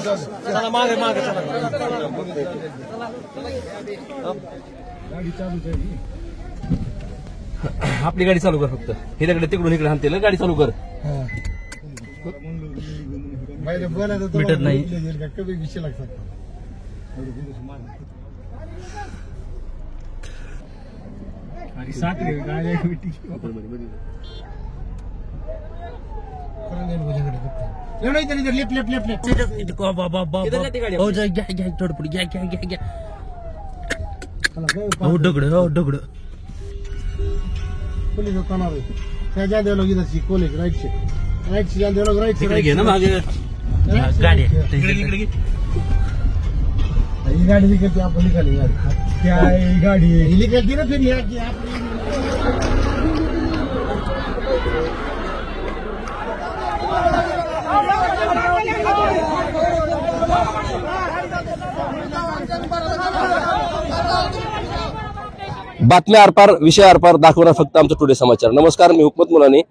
चला मागे मागे चला. आपली गाडी चालू कर फक्त. हिच्याकडे तिकडून इकडे हाणते गाडी चालू कर. मीटर नाही. दगड पोलीस कॉलेज राईट घे ना मागे गाडी. ही गाडी निघते आपण निघाली गाडी निघाली ना फिरली. बातम्या आरपार विषय आरपार दाखवणार फक्त आमचं टुडे समाचार. नमस्कार, मी हुकमत मुलानी.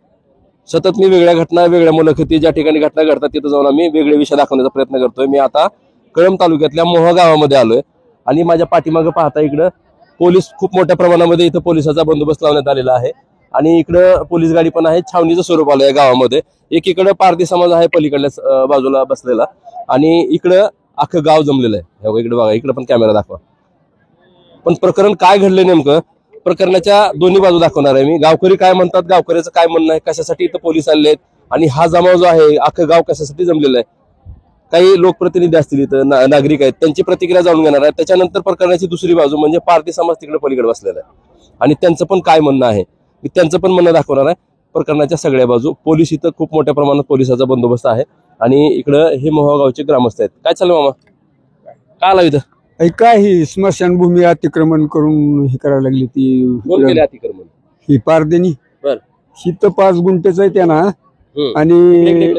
सतत मी वेगळ्या घटना वेगळ्या मुलाखती ज्या ठिकाणी घटना घडतात तिथं जाऊन आम्ही वेगळे विषय दाखवण्याचा प्रयत्न करतोय. मी आता कळंब तालुक्यातल्या मोहा गावामध्ये आलोय आणि माझ्या पाठीमागे पाहता इकडं पोलीस खूप मोठ्या प्रमाणामध्ये इथं पोलिसाचा बंदोबस्त लावण्यात आलेला आहे आणि इकडं पोलीस गाडी पण आहे. छावणीचं स्वरूप आलं या गावामध्ये. एकीकडे पारधी समाज आहे पलीकडल्या बाजूला बसलेला आणि इकडं अख्खं गाव जमलेलं आहे. इकडे बघा, इकडे पण कॅमेरा दाखवा. पण प्रकरण काय घडलंय नेमकं, प्रकरणाच्या दोन्ही बाजू दाखवणार आहे मी. गावकरी काय म्हणतात, गावकऱ्याचं काय म्हणणं आहे, कशासाठी इथं पोलीस आले आहेत आणि हा जमाव जो आहे अख्खं गाव कशासाठी जमलेलं आहे. काही लोकप्रतिनिधी असतील इथं, नागरिक आहेत, त्यांची प्रतिक्रिया जाणून घेणार आहे. त्याच्यानंतर प्रकरणाची दुसरी बाजू म्हणजे पारधी समाज तिकडे पलीकडे बसलेला आहे आणि त्यांचं पण काय म्हणणं आहे मी त्यांचं पण म्हणणं दाखवणार आहे. प्रकरणाच्या सगळ्या बाजू. पोलीस इथं खूप मोठ्या प्रमाणात पोलिसाचा बंदोबस्त आहे आणि इकडं हे मोहा गावचे ग्रामस्थ आहेत. काय चालू मामा, काय आला इथं? काय ही स्मशानभूमी अतिक्रमण करून हे करायला लागली ती अतिक्रमण ही पारदेनी. ही तर 5 गुंठेच आहे त्यांना आणि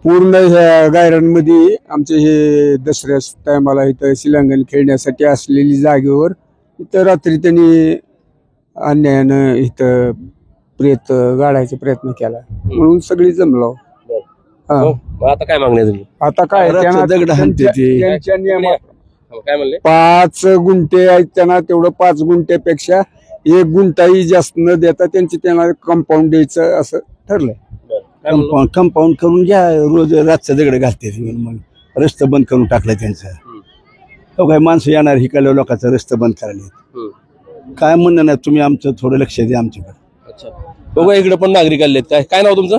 पूर्ण ह्या गायरांमध्ये आमचे हे दसऱ्या टायमाला इथं शिलांगण खेळण्यासाठी असलेली जागेवर इथं रात्री त्यांनी अन्यायानं इथं प्रेत गाडायचा प्रयत्न केला म्हणून सगळी जमलो. आता काय मागणी तुम्ही? आता काय त्यांच्या नियमात 5 गुंठे आहेत त्यांना, तेवढं 5 गुंठ्यापेक्षा 1 गुंठाही जास्त न देता त्यांना कंपाऊंड द्यायचं असं ठरलंय. कंपाऊंड करून घ्या, रोज रातचं दगड घालते मग रस्ता बंद करून टाकलाय त्यांचं. काय माणसं येणार हिकाल्या लोकांचा रस्ता बंद करायला काय म्हणणं नाही. तुम्ही आमचं थोडं लक्ष द्या आमच्याकडे. अच्छा बघा, इकडे पण नागरिक आले आहेत. काय नाव तुमचं?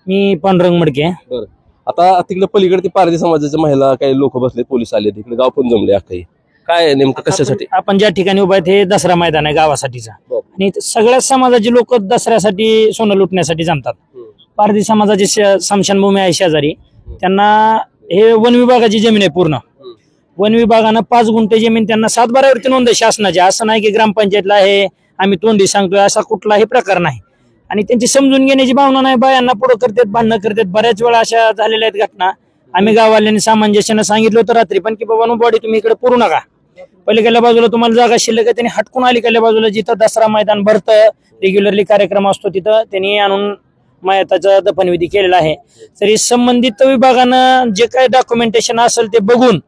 मी पांडुरंग मडके. बरं, आता तिकडे पलीकडे ते पारधी समाजाच्या महिला काही लोक बसले, पोलीस आले, तिकडे गाव पण जमले. काही काय नेमकं कशासाठी? आपण ज्या ठिकाणी उभा आहे ते दसरा मैदान आहे गावासाठीचा आणि सगळ्या समाजाची लोक दसऱ्यासाठी सोनं लुटण्यासाठी जमतात. पारधी समाजाची स्मशानभूमी आहे शेजारी, त्यांना हे वन विभागाची जमीन आहे पूर्ण. वन विभागानं 5 गुंठे जमीन त्यांना 7/12वरती नोंद आहे शासनाची. असं नाही की ग्रामपंचायतला आहे आम्ही तोंडी सांगतोय, असा कुठलाही प्रकार नाही. आणि त्यांची समजून घेण्याची भावना नाही. बायांना पुढे करतात, भांडणं करतात. बऱ्याच वेळा अशा झालेल्या आहेत घटना. आम्ही गाववाल्यांनी सामंजस्यानं सांगितलं होतं रात्री पण की बाबा बॉडी तुम्ही इकडे पुरू नका, पलीकडल्या बाजूला तुम्हाला जागा शिल्लक आहे. त्यांनी हटकून अलीकडल्या बाजूला जिथं दसरा मैदान भरतं, रेग्युलरली कार्यक्रम असतो तिथं त्यांनी आणून मयताचा दफनविधी केलेला आहे. तरी संबंधित विभागानं जे काही डॉक्युमेंटेशन असेल ते बघून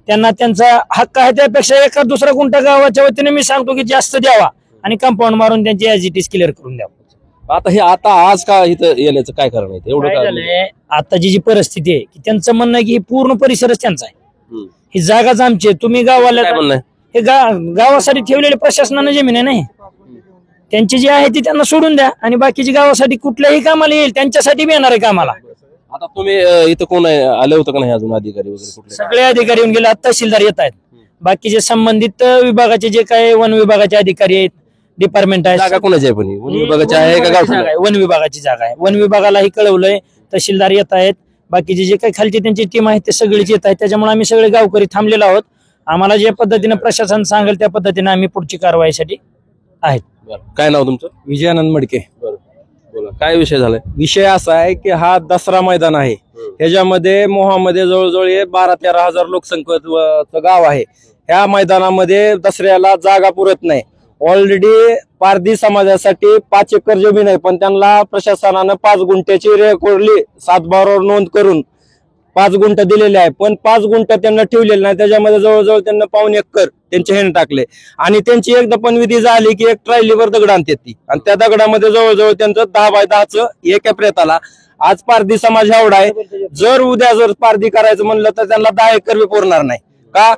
त्यांना त्यांचा हक्क आहे त्यापेक्षा 1-2 गुंठा गावाच्या वतीने मी सांगतो की जास्त द्यावा आणि कंपाऊंड मारून त्यांची ऍज इट इज क्लिअर करून द्यावा. आता आज का इथं येण्याचं काय कारण आहे? एवढं काय झालंय आताची जी परिस्थिती आहे की त्यांचं म्हणणं आहे की ही पूर्ण परिसरच त्यांचा आहे, ही जागाच आमची आहे. तुम्ही गावाला हे गावासाठी ठेवलेले प्रशासनानं जमीन आहे नाही, त्यांची जी आहे ती त्यांना सोडून द्या आणि बाकीची गावासाठी कुठल्याही कामाला येईल त्यांच्यासाठी बी येणार आहे कामाला. आता तुम्ही इथं कोण आले होतं का नाही अजून अधिकारी वगैरे? सगळे अधिकारी येऊन गेले, तहसीलदार येत आहेत. बाकीचे संबंधित विभागाचे जे काही वन विभागाचे अधिकारी आहेत, डिपार्टमेंट आहे. जागा कोणाची आहे? पण वन विभागाची आहे का गाव? वन विभागाची जागा आहे. वन विभागालाही कळवलंय, तहसीलदार येत आहेत. बाकीचे जे काही खालची त्यांची टीम आहे ते सगळेच येत आहेत. त्याच्यामुळे आम्ही सगळे गावकरी थांबलेलो आहोत. आम्हाला ज्या पद्धतीने प्रशासन सांगेल त्या पद्धतीने आम्ही पुढची कारवाईसाठी आहेत. काय नाव तुमचं? विजयानंद मडके. बोला, काय विषय झालाय? विषय असा आहे की हा दसरा मैदान आहे, ह्याच्यामध्ये मोहामध्ये जवळजवळ 12-13 हजार लोकसंख्येचं गाव आहे. ह्या मैदानामध्ये दसऱ्याला जागा पुरत नाही. ऑलरेडी पारधी समाजासाठी 5 एकर जमीन आहे, पण त्यांना प्रशासनानं 5 गुंठ्याची रेकॉर्डली 7/12वर नोंद करून 5 गुंठ दिलेले आहे, पण 5 गुंठ त्यांना ठेवलेले नाही. त्याच्यामध्ये जवळजवळ त्यांना 1.25 एकर त्यांचे हेण टाकले आणि त्यांची एकदा पण विधी झाली की एक ट्रायलीवर दगड आणतात ती, आणि त्या दगडामध्ये जवळजवळ त्यांचं 10x10चं एका प्रेताला. आज पारधी समाज एवढा आहे, जर उद्या जर पारधी करायचं म्हणलं तर त्यांना 10 एकर बी पुरणार नाही. का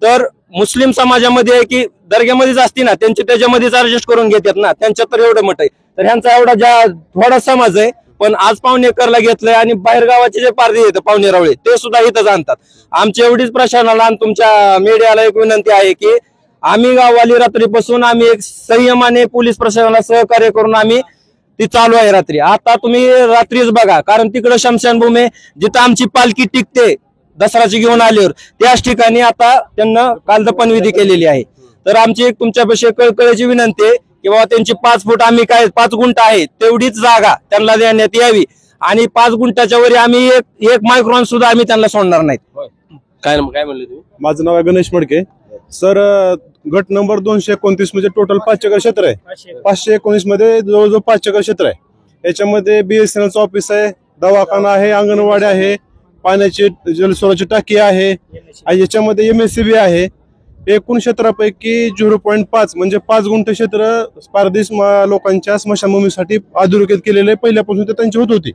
तर मुस्लिम समाजामध्ये आहे की दर्ग्यामध्येच असती ना, त्यांचे त्याच्यामध्येच ऍडजस्ट करून घेतात ना, त्यांच्यात तर एवढं मत आहे. तर ह्यांचा एवढा थोडा समाज आहे, पण आज 1.25 एकरला घेतलंय आणि बाहेर गावाचे जे पारधी येतं पाहुणे रावळे ते सुद्धा इथं आणतात. आमची एवढीच प्रशासनाला आणि तुमच्या मीडियाला एक विनंती आहे की आम्ही गाववाली रात्रीपासून आम्ही एक संयमाने पोलीस प्रशासनाला सहकार्य करून आम्ही ती चालू आहे रात्री. आता तुम्ही रात्रीच बघा, कारण तिकडे शमशानभूमी जिथं आमची पालखी टिकते दसराची घेऊन आल्यावर त्याच ठिकाणी आता त्यांना काल दफनविधी केलेली आहे. तर आमची एक तुमच्यापाशी कळकळीची विनंती आहे की बाबा त्यांची 5 फूट आम्ही काय 5 गुंठ आहे तेवढीच जागा त्यांना देण्यात यावी, आणि 5 गुंठाच्या वर आम्ही एक मायक्रॉन सुद्धा आम्ही त्यांना सोडणार नाहीत. काय म्हणले तुम्ही? माझं नाव आहे गणेश मडके. सर, गट नंबर 229 म्हणजे टोटल 5 एकर क्षेत्र आहे. 519 मध्ये जवळजवळ 5 एकर क्षेत्र आहे. याच्यामध्ये BSNLचं ऑफिस आहे, दवाखाना आहे, अंगणवाडी आहे, पाण्याची जलस्रोताची टाकी आहे, आणि याच्यामध्ये MSCB आहे. एकूण क्षेत्रापैकी 0.5 म्हणजे 5 गुंठ क्षेत्र पारधी लोकांच्या स्मशानभूमीसाठी अधोरेखित केलेले पहिल्यापासून ते त्यांची होत होती.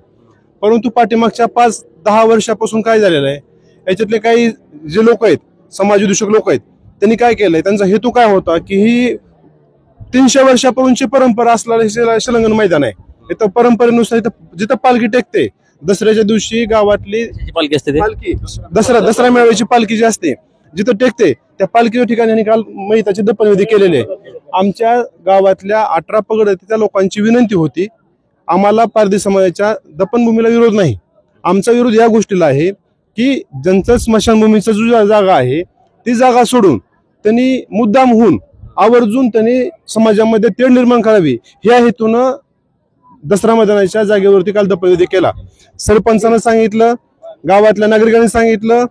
परंतु पाठीमागच्या 5-10 वर्षापासून काय झालेलं आहे, याच्यातले काही जे लोक आहेत, समाजविदूषक लोक आहेत, त्यांनी काय केलंय, त्यांचा हेतू काय होता की ही 300 वर्षापूर्वीची परंपरा असलेलं शिलांगण मैदान आहे. इथं परंपरेनुसार इथं जिथं पालखी टेकते दसऱ्याच्या दिवशी गावातली पालखी असते पालखी दसरा मेळाव्याची पालखी जी असते जिथं टेकते त्या पालखीच्या ठिकाणी यांनी काल मैताची दफनविधी केलेली आहे. आमच्या गावातल्या 18 पगडच्या लोकांची विनंती होती, आम्हाला पारधी समाजाच्या दफनभूमीला विरोध नाही. आमचा विरोध या गोष्टीला आहे की ज्यांचं स्मशानभूमीचं जो जागा आहे ती जागा सोडून त्यांनी मुद्दाम होऊन आवर्जून त्यांनी समाजामध्ये तेढ निर्माण करावी ह्या हेतूनं दसरा मैदानाच्या जागेवरती काल दफनविधी केला. सरपंचानं सांगितलं, गावातल्या नागरिकांनी सांगितलं,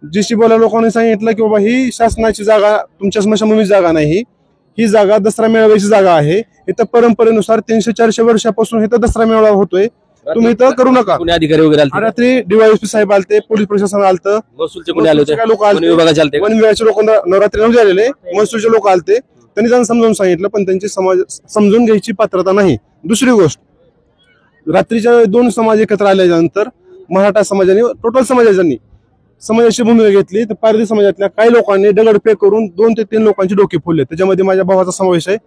जीशी बोला लोकांनी सांगितलं की बाबा ही शासनाची जागा, तुमच्या स्मशानभूमीची जागा नाही, ही जागा दसरा मेळाव्याची जागा आहे. इथं परंपरेनुसार 300-400 वर्षापासून इथं दसरा मेळावा होतोय, तुम्ही इथं करू नका. कोणी अधिकारी वगैरे आले? रात्री DYSP साहेब आलते, पोलीस प्रशासन आलतं, महसूलचे कोणी आले होते? लोक वन विभागाचे आलते? वन विभागाचे लोक नवरात्री नव्हते आलेले, महसूलचे लोक आलते. त्यांनी त्यांना समजावून सांगितलं, पण त्यांची समजून घ्यायची पात्रता नाही. दुसरी गोष्ट, रात्रीच्या 2 समाज एकत्र आल्यानंतर मराठा समाजाने, टोटल समाजाची भूमिका घेतली. तर पारधी समाजातल्या काही लोकांनी दगडफेक करून 2 ते 3 लोकांची डोके फोडले. त्याच्यामध्ये माझ्या भावाचा समावेश आहे.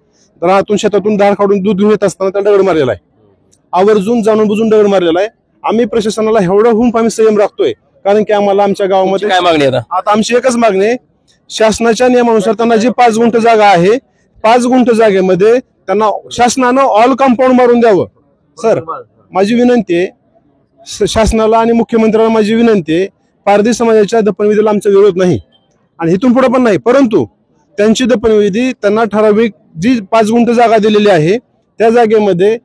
रानातून शेतातून धार काढून दूध घेऊन येत असताना त्याला दगड मारलेला आहे, आवर्जून जाणून बुजून दगड मारलेला आहे. आम्ही प्रशासनाला एवढं होऊन आम्ही संयम राखतोय, कारण की आम्हाला आमच्या गावामध्ये काय मागणी आहे आता आमची एकच मागणी आहे, शासनाच्या नियमानुसार त्यांना जी 5 गुंठ जागा आहे, 5 गुंठ जागेमध्ये त्यांना शासनानं ऑल कंपाऊंड मारून द्यावं. सर, माझी विनंती आहे शासनाला आणि मुख्यमंत्र्यांना, माझी विनंती आहे, पारधी समाजाच्या दफनविधीला आमचा विरोध नाही आणि इथून पुढे पण नाही, परंतु त्यांची दफनविधी त्यांना ठराविक जी 5 गुंठ जागा दिलेली आहे त्या जागेमध्ये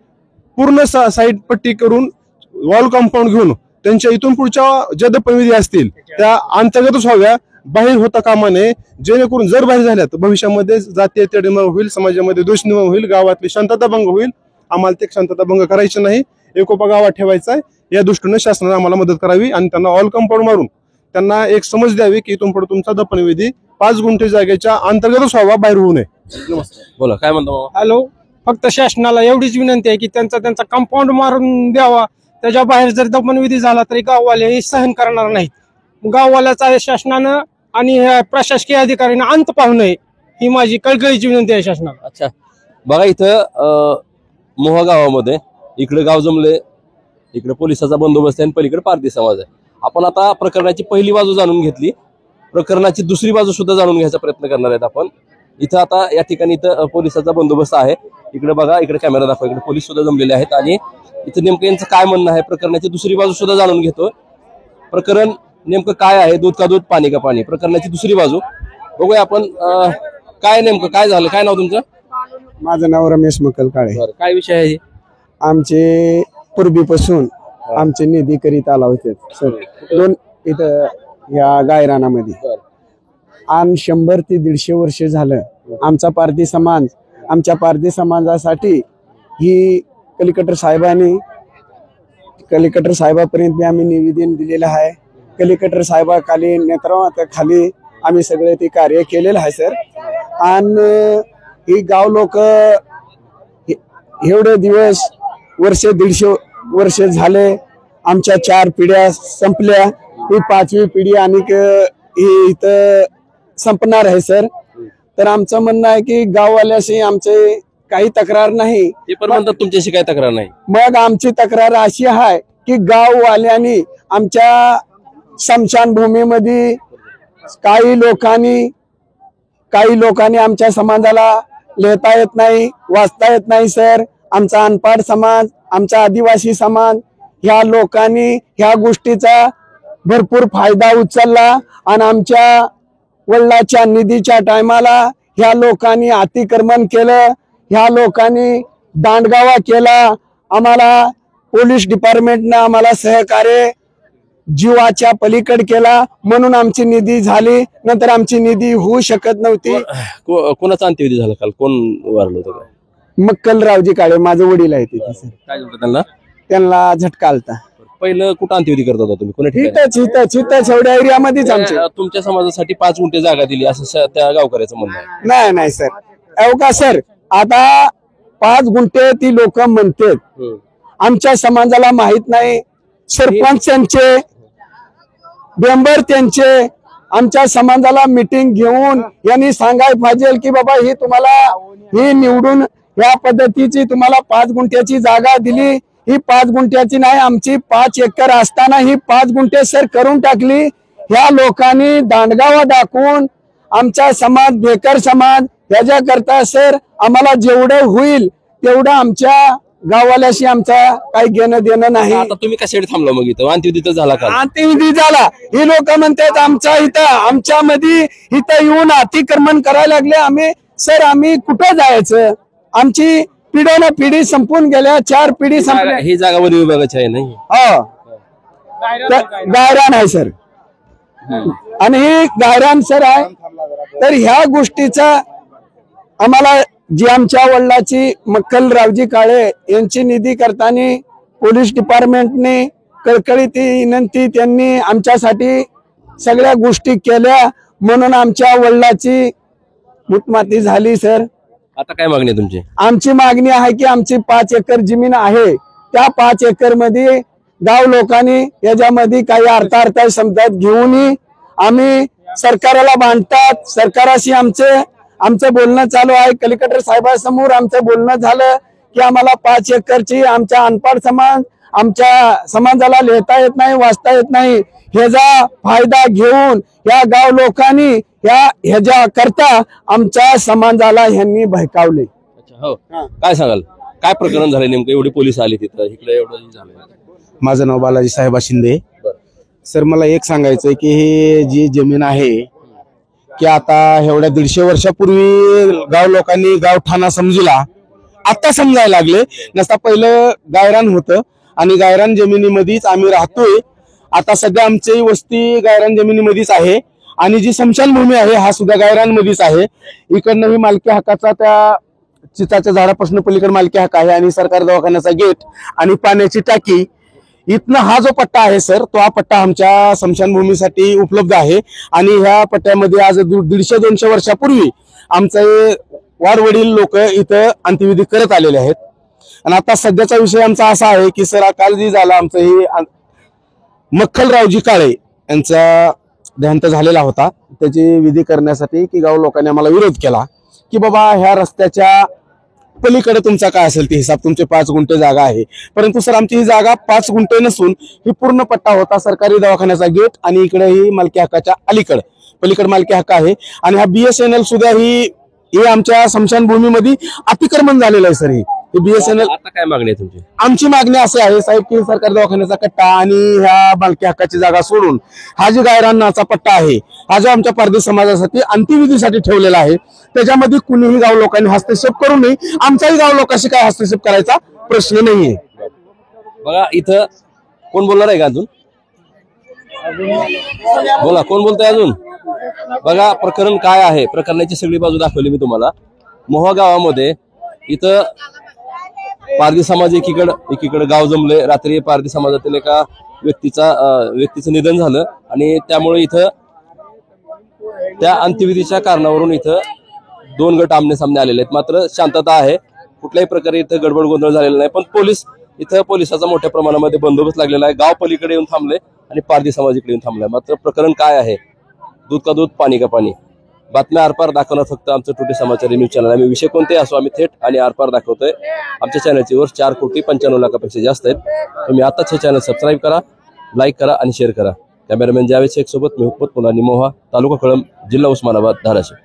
पूर्ण साईड पट्टी करून वॉल कंपाऊंड घेऊन त्यांच्या इथून पुढच्या ज्या दफनविधी असतील त्या अंतर्गतच व्हाव्या, बाहेर होता कामा नये. जेणेकरून जर बाहेर झाल्या तर भविष्यामध्ये जातीय तेढ निर्माण होईल, समाजामध्ये दोष निर्माण होईल, गावातली शांतता भंग होईल. आम्हाला ते शांतता भंग करायची नाही, एकोपा गावात ठेवायचा आहे. या दृष्टीने शासनाने आम्हाला मदत करावी आणि त्यांना ऑल कंपाऊंड मारून त्यांना एक समज द्यावी की इथून पुढे तुमचा दफनविधी 5 गुंठे जागेच्या अंतर्गतच व्हावा, बाहेर होऊ नये. नमस्कार, बोला काय म्हणतो? हॅलो, फक्त शासनाला एवढीच विनंती आहे की त्यांचा कंपाऊंड मारून द्यावा. त्याच्या बाहेर जर दफनविधी झाला तरी गाववाले हे सहन करणार नाहीत. गाववाल्याचा शासनानं आणि प्रशासकीय अधिकाऱ्यांना अंत पाहू नये ही माझी कळकळीची विनंती आहे शासनाला. अच्छा, बघा इथं मोहा गावामध्ये इकडे गाव जमले, इकडे पोलिसाचा बंदोबस्त आहे आणि पलीकडे पारधी समाज आहे. आपण आता प्रकरणाची पहिली बाजू जाणून घेतली, प्रकरणाची दुसरी बाजू सुद्धा जाणून घ्यायचा प्रयत्न करणार आहेत आपण. इथं आता या ठिकाणी इथं पोलिसाचा बंदोबस्त आहे. इकडे बघा, इकडे कॅमेरा दाखवा, इकडे पोलीस सुद्धा जमलेले आहेत आणि इथं नेमकं यांचं काय म्हणणं आहे, प्रकरणाची दुसरी बाजू सुद्धा जाणून घेतो. प्रकरण नेमकं काय आहे, दूध का दूध पाणी का पाणी, प्रकरणाची दुसरी बाजू बघूया आपण. काय नेमकं काय झालं? काय नाव तुमचं? माझं नाव रमेश मकल काळे. काय विषय आहे? आमचे पूर्वीपासून आमचे निधी करीत आला होते सर, 2 इथं या गायरानामध्ये. आणि 100 ते 150 वर्ष झालं आमचा पारधी समाज, आमच्या पारधी समाजासाठी ही कलेक्टर साहेबापर्यंत आम्ही निवेदन दिलेलं आहे. कलेक्टर साहेबाखाली नेतृत्वाखाली आम्ही सगळे ते कार्य केलेलं आहे सर. आणि ही गाव लोक एवढे दिवस वर्ष 150 वर्ष झाले, आमच्या 4 पिढ्या संपल्या, ही 5वी पिढी आणि ही इथं संपणार आहे सर. तर आमचं म्हणणं आहे की गाववाल्याशी आमचे काही तक्रार नाही. ते पण म्हणतात तुमच्याशी काही तक्रार नाही. मग आमची तक्रार अशी आहे की गाववाल्यांनी आमच्या स्मशानभूमीमध्ये काही लोकांनी आमच्या समाजाला लिहिता येत नाही, वाचता येत नाही सर. आमचा अनपाड समाज, आमचा आदिवासी समाज, ह्या लोकांनी ह्या गोष्टीचा भरपूर फायदा उचलला आणि आमच्या वडिलांच्या निधीच्या टायमाला ह्या लोकांनी अतिक्रमण केलं, ह्या लोकांनी दांडगावा केला. आम्हाला पोलीस डिपार्टमेंटनं आम्हाला सहकार्य जीवाच्या पलीकड केला, म्हणून आमची निधी झाली. नंतर आमची निधी होऊ शकत नव्हती. कोणाचा अंत्यविधी झाला काल? कोण वारलं होतं? मक्कलरावजी काळे माझे वडील आहे तिथे सर. काय झालं त्यांना? त्यांना झटका आलता. पहिलं कुठं अंत्यविधी करत होता तुम्ही? कोणा हितच एवढ्या एरियामध्येच आमचे. तुमच्या समाजासाठी 5 गुंठे जागा दिली असं त्या गावकऱ्याचं म्हणणं आहे. नाही सर, अवघा सर, आता 5 गुंठे ती लोक म्हणतात, आमच्या समाजाला माहित नाही. सरपंच त्यांचे, मेंबर त्यांचे, आमच्या समाजाला मीटिंग घेऊन यांनी सांगायला पाहिजे की बाबा ही निवडून या पद्धतीची तुम्हाला 5 गुंठ्याची जागा दिली. ही 5 गुंठ्याची नाही, आमची 5 एकर असताना ही 5 गुंठे सर करून टाकली. ह्या लोकांनी दांडगावा दाखवून आमचा समाज, बेकर समाज, याच्याकरता सर आम्हाला जेवढं होईल तेवढं आमच्या गाववाल्याशी आमचा काही घेणं देणं नाही. आता तुम्ही कशासाठी थांबला मग इथं? अंत्यविधी तर झाला का? अंत्यविधी झाला. ही लोक म्हणतात आमच्यामध्ये इथं येऊन अतिक्रमण करायला लागले. आम्ही कुठं जायचं? आमची पिढ्यानं पिढी संपून गेल्या, 4 पिढी संपल्या. ही जागा वन विभागाची आहे नाही? हो, गायरान आहे सर, आणि ही गायरान सर आहे. तर ह्या गोष्टीचा आम्हाला जी आमच्या वडिलाची मक्कलरावजी काळे यांची निधी करताना पोलीस डिपार्टमेंटने कळकळीची विनंती त्यांनी आमच्यासाठी सगळ्या गोष्टी केल्या, म्हणून आमच्या वडिलाची मुतमाती झाली सर. आता काय मागणी आहे तुमची? आमची मागणी आहे की आमची 5 एकर जमीन आहे, त्या 5 एकर मध्ये गाव लोकांनी याच्यामध्ये काही अर्थ समजात घेऊन आम्ही सरकारला बांधतात. सरकाराशी आमचं बोलणं चालू आहे. कलेक्टर साहेबांसमोर आमचं बोलणं झालं की आम्हाला 5 एकरची, आमच्या अनपाड समाज, आमच्या समाजाला लिहिता येत नाही, वाचता येत नाही, ह्याचा फायदा घेऊन या गाव लोकांनी ह्याच्या करता आमच्या समाजाला ह्यांनी भडकावले. अच्छा, हो. काय सांगाल? काय प्रकरण झालं नेमकं? एवढे पोलीस आले तिथं, इकडे एवढं झालं? माझं नाव बालाजी साहेबा शिंदे. सर, मला एक सांगायचंय की हे जी जमीन आहे की आता एवढ्या 150 वर्षापूर्वी गाव लोकांनी गावठाणा समजला, आता समजायला लागले. नसता पहिलं गायरान होतं आणि गायरान जमिनीमध्येच आम्ही राहतोय. आता सध्या आमची वस्ती गायरान जमिनीमध्येच आहे आणि जी स्मशानभूमी आहे हा सुद्धा गायरानमध्येच आहे. इकडनं ही मालकी हक्काचा त्या चिताच्या झाडापासून पलीकडे मालकी हक्क आहे आणि सरकारी दवाखान्याचा गेट आणि पाण्याची टाकी. इथनं हा जो पट्टा आहे सर, तो हा पट्टा आमच्या स्मशानभूमीसाठी उपलब्ध आहे आणि ह्या पट्ट्यामध्ये आज 150-200 वर्षापूर्वी आमचे वारवडील लोक इथं अंत्यविधी करत आलेले आहेत. आणि आता सध्याचा विषय आमचा असा आहे की सर, काल जी झाला आमचं हे मक्कलरावजी काळे यांचा देहांत झालेला होता, त्याची विधी करण्यासाठी की गाव लोकांनी आम्हाला विरोध केला की बाबा ह्या रस्त्याच्या पलीकडे तुमचा काय असेल ते हिसाब, तुमचे 5 गुंठे जागा आहे. परंतु सर, आमची ही जागा 5 गुंठे नसून ही पूर्ण पट्टा होता सरकारी दवाखान्याचा गेट आणि इकडे ही मालकी हक्काच्या पलीकडे मालकी हक्क आहे. आणि हा BSNL सुद्धा ही आमच्या स्मशानभूमीमध्ये अतिक्रमण झालेलं आहे सर. ही BSNL. आता काय मागणी आहे तुमची? आमची मागणी अशी आहे साहेब की सरकारी दवाखान्याचा कट्टा आणि ह्या मालकी हक्काची जागा सोडून हा जो गायरानाचा पट्टा आहे, हा जो आमच्या परदेश समाजासाठी अंत्यविधीसाठी ठेवलेला आहे, त्याच्यामध्ये कुणीही गाव लोकांनी हस्तक्षेप करू नये. आमचाही गाव लोकांशी काय हस्तक्षेप करायचा प्रश्न नाहीये. बघा, इथं कोण बोलणार आहे का अजून? बोला, कोण बोलतोय अजून? बघा, प्रकरण काय आहे, प्रकरणाची सगळी बाजू दाखवली मी तुम्हाला. मोहा गावामध्ये इथं पारधी समाज एकीकडे गाव जमले. रात्री पारधी समाजातील एका व्यक्तीचं निधन झालं आणि त्यामुळे इथं त्या अंत्यविधीच्या कारणावरून इथं 2 गट आमने सामने आलेले आहेत. मात्र शांतता आहे, कुठल्याही प्रकारे इथं गडबड गोंधळ झालेला नाही. पण पोलिसाचा मोठ्या प्रमाणामध्ये बंदोबस्त लागलेला आहे. गाव पलीकडे येऊन थांबले आणि पारधी समाज इकडे येऊन थांबलाय. मात्र प्रकरण काय आहे, दूध का दूध पाणी का पाणी, बातम्या आरपार दाखवणार फक्त आमचं टुडे समाचार न्यूज चॅनल. आम्ही विषय कोणते असो आम्ही थेट आणि आरपार दाखवतोय. आमच्या चॅनलची वर 4,95,00,000पेक्षा जास्त आहेत. तुम्ही आताच हे चॅनल सबस्क्राईब करा, लाईक करा आणि शेअर करा. कॅमेरामॅन जावेद शेख सोबत मी हुकमत मुलानी मोहा, तालुका कळंब, जिल्हा उस्मानाबाद, धाराशिव.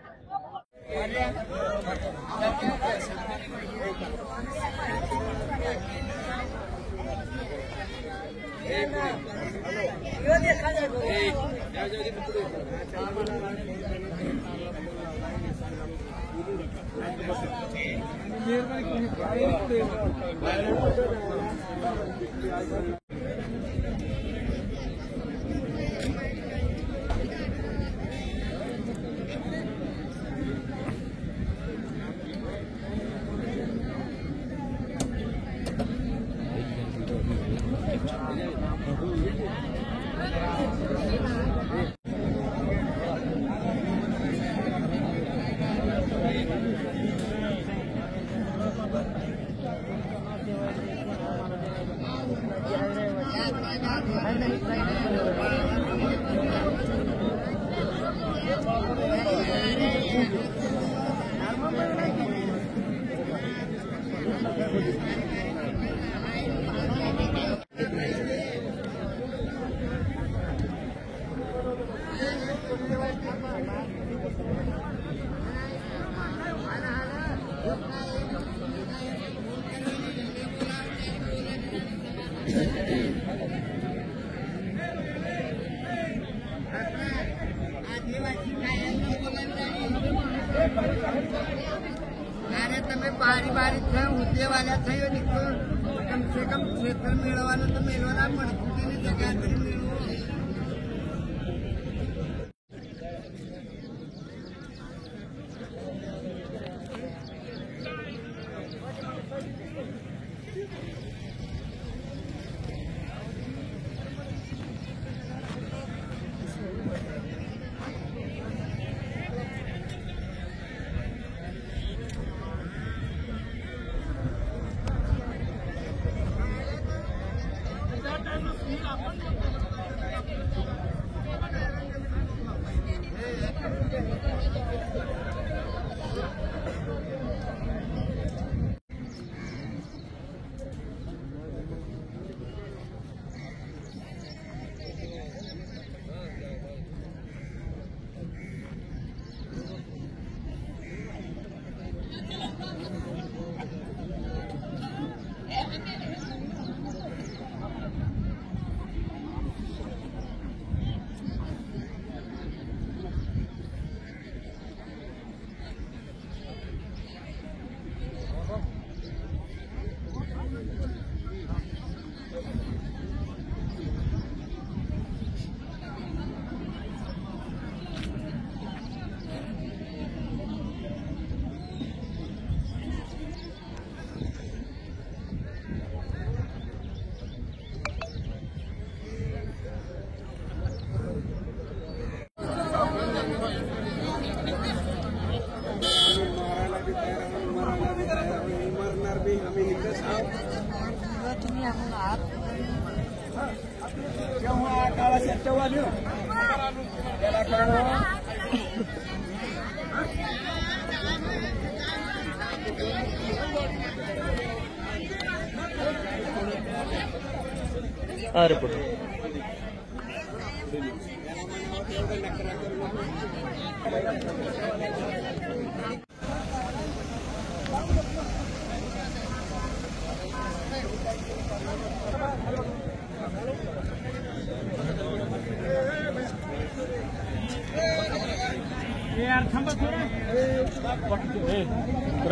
बारी बारी हुद्दे वाल्या कम से कम क्षेत्र मिळवानं तर मिळवणार पण जगात तरी मिळवू.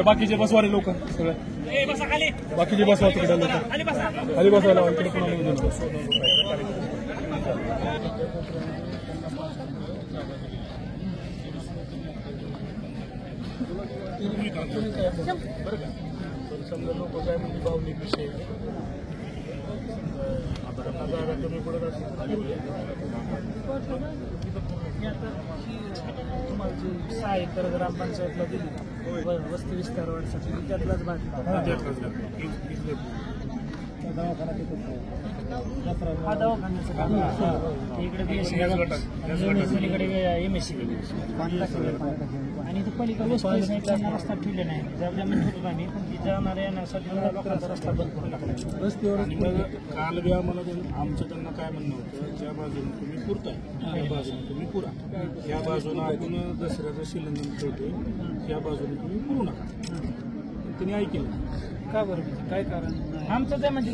बाकीचे बसवा रे लोक सगळे बाकीचे बसवा तिकडे लोक खाली बसवायला इकडे समजा लोक काय म्हणजे भावनिक विषय त्यांना जागा कमी पडत असेल तुम्हाला जी 6 एकर ग्रामपंचायतला दिली वस्ती विस्तार वाढसाठी त्यातलाच भाग हा दवाखान्याचं काम इकडे पलीकडे MSC आणि इथं पलीकडे रस्ता ठेवले नाही जमीन ठेवतो आम्ही पण ती जाणाऱ्या येण्यासाठी लोकांचा रस्ता बंद करून टाकला आणि मग काल बी आम्हाला आमचं त्यांना काय म्हणणं होतं, ज्या बाजूने तुम्ही पुरताय त्या बाजूने तुम्ही पुरा, या बाजूने आपण दसऱ्याचं शिलंगण ठेवतोय, या बाजूने तुम्ही पुरू नका. त्यांनी ऐकलं का बरं काय कारण आमचं ते म्हणजे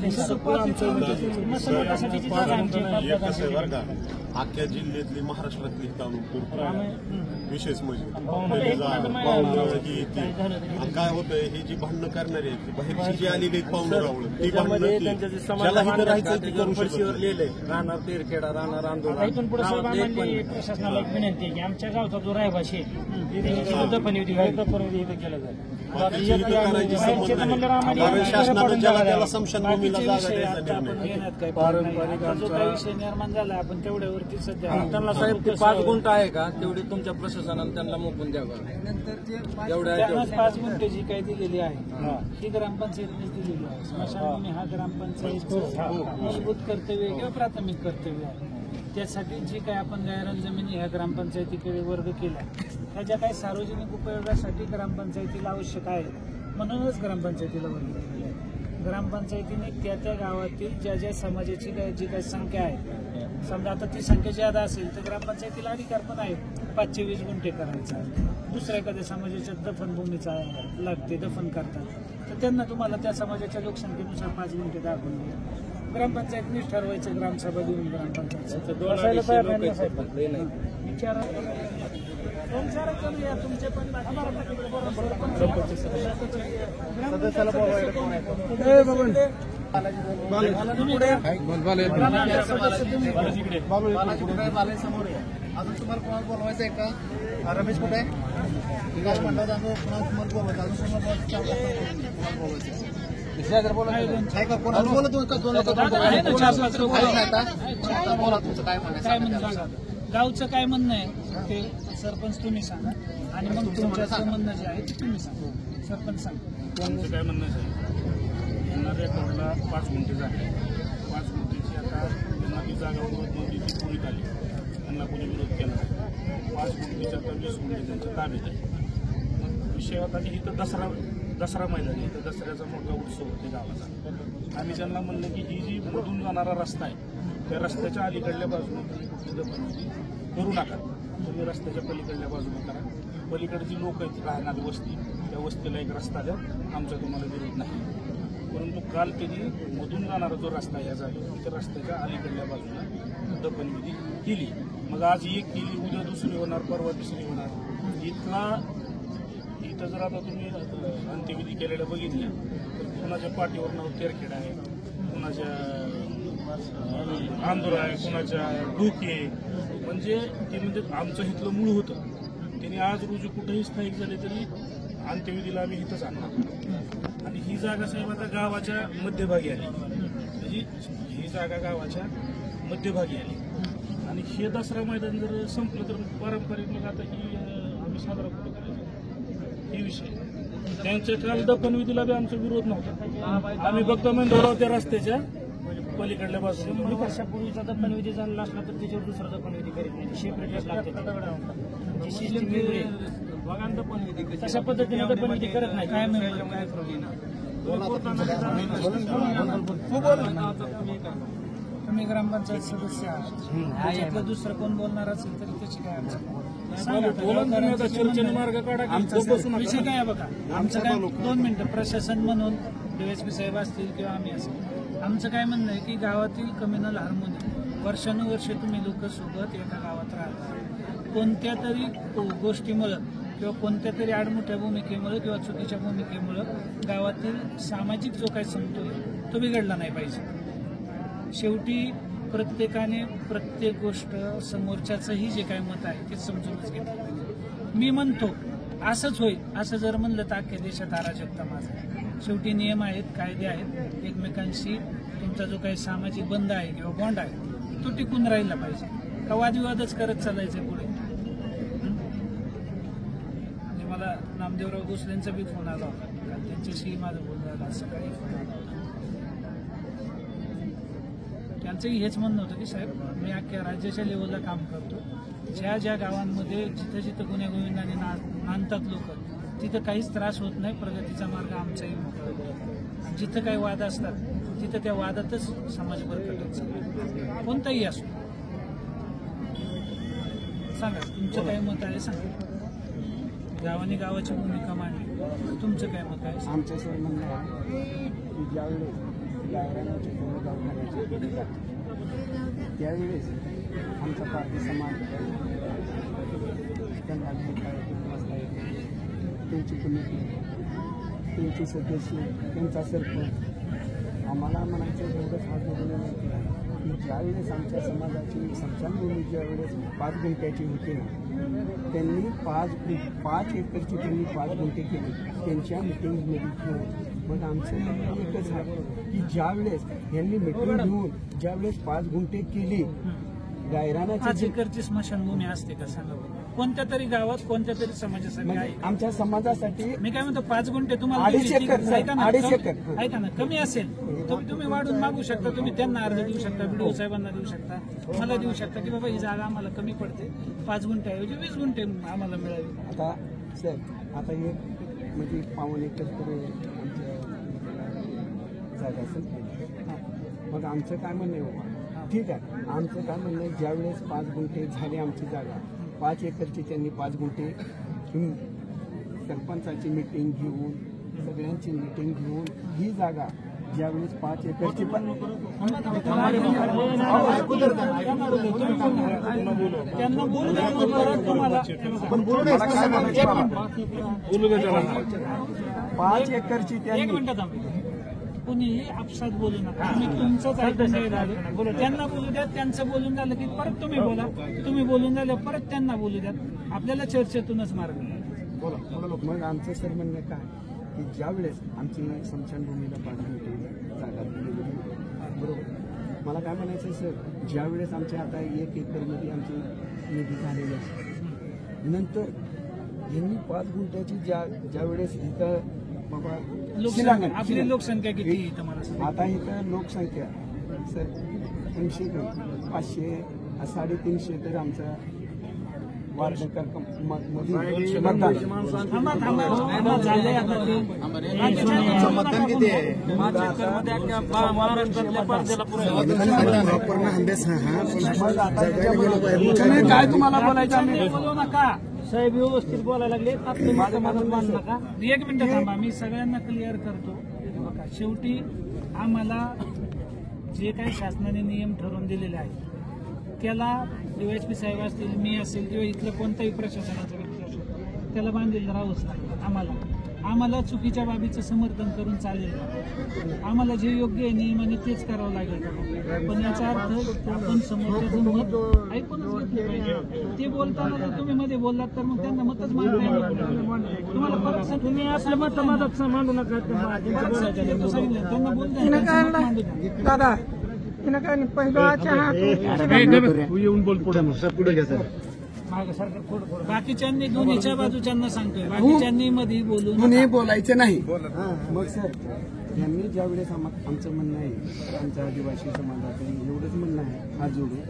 मसलसाठी अख्ख्या जिल्ह्यातली महाराष्ट्रातली तालुक विशेष म्हणजे आणि काय होतंय, हे जी भांडणं करणारे आहेत बाहेरची जी आलेली आहेत पाहुणे रावळं, ती भांडणं ज्याला इथं राहायचं ती करू शकत लिहिलंय राहणार तेरखेडा राहणार आंदोलन. इथून पुढे प्रशासनाला एक विनंती आहे की आमच्या गावचा जो रहिवाशी दफनविधी इथं केला जाईल. शासनानं ज्याला त्याला स्मशानभूमीला जागा द्यायचा निर्णय. पारंपरिक जो काही विषय निर्माण झाला आपण तेवढ्यावरती सध्या त्यांना साहेब ते 5 गुंठ आहे का तेवढी तुमच्या प्रशासनानं त्यांना मोकून द्यावं. एवढ्या 5 गुंठे जी काही दिलेली आहे ही ग्रामपंचायतीने दिलेली आहे. स्मशानभूमी हा ग्रामपंचायतीचं मूलभूत कर्तव्य किंवा प्राथमिक कर्तव्य आहे. त्यासाठी जी काही आपण गायरान जमिनी ह्या ग्रामपंचायतीकडे वर्ग केल्या त्याच्या काही सार्वजनिक उपयोगासाठी ग्रामपंचायतीला आवश्यक आहे म्हणूनच ग्रामपंचायतीला वर्ग केलेला आहे. ग्रामपंचायतीने त्या गावातील ज्या समाजाची जी काही संख्या आहे, समजा आता ती संख्या ज्यादा असेल तर ग्रामपंचायतीला अधिकार पण आहे 520 गुंठे करायचा. दुसऱ्या एखाद्या समाजाच्या दफनभूमीचा लागते दफन करतात तर त्यांना तुम्हाला त्या समाजाच्या लोकसंख्येनुसार 5 गुंठे दाखवून द्या. ग्रामपंचायतीनेच ठरवायचं ग्रामसभा घेऊन ग्रामपंचायत विचार तुमचे पण अजून तुम्हाला कोणाला बोलवायचं आहे का? रमेश कुठे आहे? विकास मंडळात अजून कोणाला तुम्हाला बोलवायचं अजून तुम्हाला बोलवायचं आहे का? कोणाला बोलत बोला तुमचं काय म्हणणं. गावचं काय म्हणणं आहे ते सरपंच तुम्ही सांगा आणि मग तुमच्या म्हणणं जे आहे ते तुम्ही सांगा. सरपंच सांगा आमचं काय म्हणणं आहे, यांना रेकॉर्डला 5 गुंठे जागा आहे. 5 गुंठेची आता त्यांना ती जागा उडवत नव्हती, ती पुण्यात आली, त्यांना कोणी विरोध केला. 5 गुंठेच्या आता 20 गुंठे त्यांच्या ताब्यात आहे. मग विषय होता की इथं दसरा मैदान आहे, इथं दसऱ्याचा मोठा उत्सव होते गावाचा. आम्ही त्यांना म्हणलं की ही जी मधून जाणारा रस्ता आहे त्या रस्त्याच्या अलीकडल्या बाजूने तुम्ही कुठली दफनविधी करू नका, तुम्ही रस्त्याच्या पलीकडल्या बाजूने करा. पलीकडची लोक आहेत राहणारी वस्ती, त्या वस्तीला एक रस्ता द्या, आमचा तुम्हाला विरोध नाही. परंतु काल त्यांनी मधून जाणारा जो रस्ता या जागेवर त्या रस्त्याच्या अलीकडल्या बाजूला दफनविधी केली. मग आज एक केली, उद्या दुसरी होणार, परवा तिसरी होणार. इथं जर आता तुम्ही अंत्यविधी केलेल्या बघितल्या तर कुणाच्या पाठीवर नाव तेरखेड आहे, कुणाच्या आंदोलन आहे, कुणाच्या डोके, म्हणजे ते म्हणजे आमचं इथलं मूळ होतं. त्यांनी आज रोजी कुठेही स्थायिक झाले तरी अंत्यविधीला आम्ही इथंच आणणार. आणि ही जागा साहेब आता गावाच्या मध्यभागी आली, म्हणजे ही जागा गावाच्या मध्यभागी आली. आणि हे दसरा मैदान जर संपलं तर पारंपरिक मग आता ही आम्ही साजरा कुठं करायचं हे विषय. त्यांच्या काल दफनविधीला बी आमचा विरोध नव्हता, आम्ही फक्त मेंढोराव त्या रस्त्याच्या पलीकडल्या बाजूने. 100 वर्षापूर्वीचा दफनविधी झाला असला तर त्याच्यावर दुसरा दफनविधी करीत नाही, सेपरेटच लागते. तशा पद्धतीने दफनविधी करत नाही. काय मिळेल काय प्रॉब्लेम. तुम्ही ग्रामपंचायत सदस्य आहात, त्याच्यातलं दुसरं कोण बोलणार असेल तरी त्याची काय अडचण. विषय काय बघा, आमचं काय 2 मिनिटं प्रशासन म्हणून DSP साहेब असतील किंवा आम्ही असेल, आमचं काय म्हणणं आहे की गावातील कम्युनल हार्मोनी वर्षानुवर्षे तुम्ही लोक सोबत एका गावात राहता, कोणत्या तरी गोष्टीमुळं किंवा कोणत्या तरी आडमुठ्या भूमिकेमुळे किंवा चुकीच्या भूमिकेमुळं गावातील सामाजिक जो काही समतोल तो बिघडला नाही पाहिजे. शेवटी प्रत्येकाने प्रत्येक गोष्ट समोरच्याचंही जे काही मत आहे ते समजूनच घेतलं पाहिजे. मी म्हणतो असंच होईल, असं जर म्हणलं तर अख्ख्या देशात अराजकता माझा. शेवटी नियम आहेत, कायदे आहेत, एकमेकांशी आमचा जो काही सामाजिक बंध आहे किंवा बॉन्ड आहे तो टिकून राहिला पाहिजे का वादविवादच करत चालायचे पुढे. म्हणजे मला नामदेवराव भोसलेंचा बी फोन आला होता, कारण त्यांच्याशी माझं बोलणं झालं, सकाळी फोन आला होता. त्यांचंही हेच म्हणणं होतं की साहेब मी अख्ख्या राज्याच्या लेवलला काम करतो, ज्या ज्या गावांमध्ये जिथं जिथं गुन्हेगोविंदाने नांदतात लोक तिथं काहीच त्रास होत नाही, प्रगतीचा मार्ग आमचाही मोकळा होतो. जिथं काही वाद असतात तिथं त्या वादातच समाज बरकटत चालतो, कोणताही असो. सांगा तुमचं काय मत आहे, सांगा. गावाने गावाची भूमिका मांडली, तुमचं काय मत आहे? आमचं सर म्हणणं आहे की ज्यावेळेस गायरानाची त्यावेळेस आमचा पारधी समाज त्यांना त्यांची कमिटी, त्यांचे सदस्य, त्यांचा सरपंच आम्हाला म्हणायचं एवढंच हात जोडून की ज्यावेळेस आमच्या समाजाची स्मशानभूमी ज्यावेळेस 5 गुंठ्याची होती ना, त्यांनी 5 एकरची त्यांनी 5 गुंठे केले त्यांच्या मिटिंगमध्ये. मग आमचं म्हणणं एकच आहे की ज्यावेळेस यांनी मिटिंग घेऊन ज्यावेळेस 5 गुंठे केली गायरानाची 5 एकरची स्मशानभूमी असते का सांगा? कोणत्या तरी गावात कोणत्या तरी समाजासाठी आहे? आमच्या समाजासाठी मी काय म्हणतो 5 गुंठे तुम्हाला 2.5 एकर, 2.5 एकर. ऐका ना, कमी असेल तुम्ही वाढून मागू शकता, तुम्ही त्यांना अर्ज देऊ शकता, बीडीओ साहेबांना देऊ शकता, मला देऊ शकता की बाबा ही जागा आम्हाला कमी पडते, 5 गुंठेऐवजी 20 गुंठे आम्हाला मिळावी. आता सर आता हे म्हणजे 5 एकर तरी आमच्या जागा असेल. मग आमचं काय म्हणणं आहे, ठीक आहे, आमचं काय म्हणणं आहे ज्यावेळेस 5 गुंठे झाले आमची जागा 5 एकरची त्यांनी 5 गुंठे सरपंचाची मिटिंग घेऊन सगळ्यांची मिटिंग घेऊन ही जागा ज्यावेळेस 5 एकरची पण त्यांना बोलू द्या, तुम्हाला 5 एकरची एक त्यांनी मिनिट थांबा. कुणीही आपसात बोलू नका, तुम्ही तुमचंच ऐकून बोला. त्यांना बोलू द्या, त्यांचं बोलून झालं की परत तुम्ही बोला, तुम्ही बोलून झालं परत त्यांना बोलू द्या. आपल्याला चर्चेतूनच मार्ग मग आमचं सर म्हणणं काय की ज्यावेळेस आमची स्मशानभूमीला 5 गुंठे जागा दिलेली बरोबर. मला काय म्हणायचं सर, ज्यावेळेस आमच्या आता 1 एकरमध्ये आमची निधी झालेली असते, नंतर यांनी 5 गुंठ्याची ज्यावेळेस इथं बाबा आपली लोकसंख्या किती तुम्हाला आता इथं लोकसंख्या सर 300 500 350 तर आमचा वार्डकर मतदान किती आहे? काय तुम्हाला बोलायचं बोलू नका साहेब, व्यवस्थित बोलायला लागले. नका, 1 मिनिट थांबा, मी सगळ्यांना क्लिअर करतो. बघा, शेवटी आम्हाला जे काही शासनाने नियम ठरवून दिलेले आहेत त्याला DYSP साहेब असतील, मी असेल किंवा इथलं कोणताही प्रशासनाचा व्यक्ती असेल त्याला बांधील राहावंच लागतं. आम्हाला चुकीच्या बाबीचं समर्थन करून चालेल, आम्हाला जे योग्य आहे नियमाने तेच करावं लागेल. पण याचा अर्थ आपण समोरच्याचं मत ऐकूनच घेतलं पाहिजे. ते बोलताना जर तुम्ही मध्ये बोललात तर मग त्यांना मतच मांडता येईल. तुम्हाला परत तुम्ही आपल्या मत मांडू नका, त्यांना बोलता दादा काय येऊन बोल पुढे घ्या. बाकीच्यांनी दोन्हीच्या बाजूच्यांना सांगतोय, बाकीच्यांनी मध्ये बोलायचं नाही. मग सर यांनी ज्यावेळेस आमचं म्हणणं आहे, आमच्या आदिवासी समाजाचं एवढंच म्हणणं आहे हात जोडून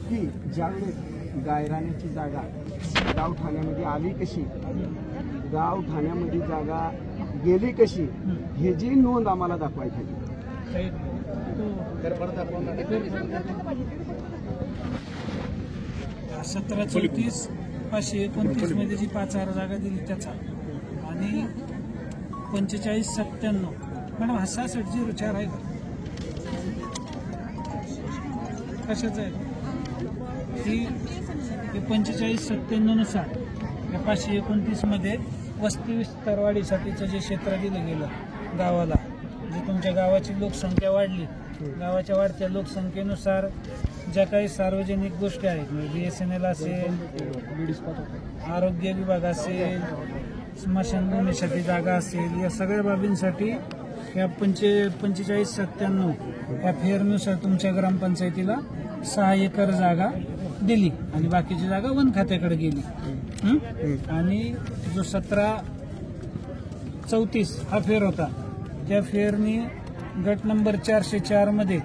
की ज्यावेळेस गायरानाची जागा गाव ठाण्यामध्ये आली कशी, गाव ठाण्यामध्ये जागा गेली कशी, हे जी नोंद आम्हाला दाखवायची. 1734 529 मध्ये जी 5,000 जागा दिली त्याचा आणि 4597 मॅडम हा 6604 आहे का? कशाचं आहे ही? 4597 नुसार या 529 मध्ये वस्ती विस्तारवाढीसाठीचं जे क्षेत्र दिलं गेलं गावाला, जे तुमच्या गावाची लोकसंख्या वाढली, गावाच्या वाढत्या लोकसंख्येनुसार ज्या काही सार्वजनिक गोष्टी आहेत, BSNL असेल, आरोग्य विभाग असेल, स्मशानभूमीसाठी जागा असेल, या सगळ्या बाबींसाठी या 4597 या फेअरनुसार तुमच्या ग्रामपंचायतीला 6 एकर जागा दिली आणि बाकीची जागा वन खात्याकडे गेली. आणि जो 1734 हा फेअर होता, त्या फेअरनी गट नंबर 404 मध्ये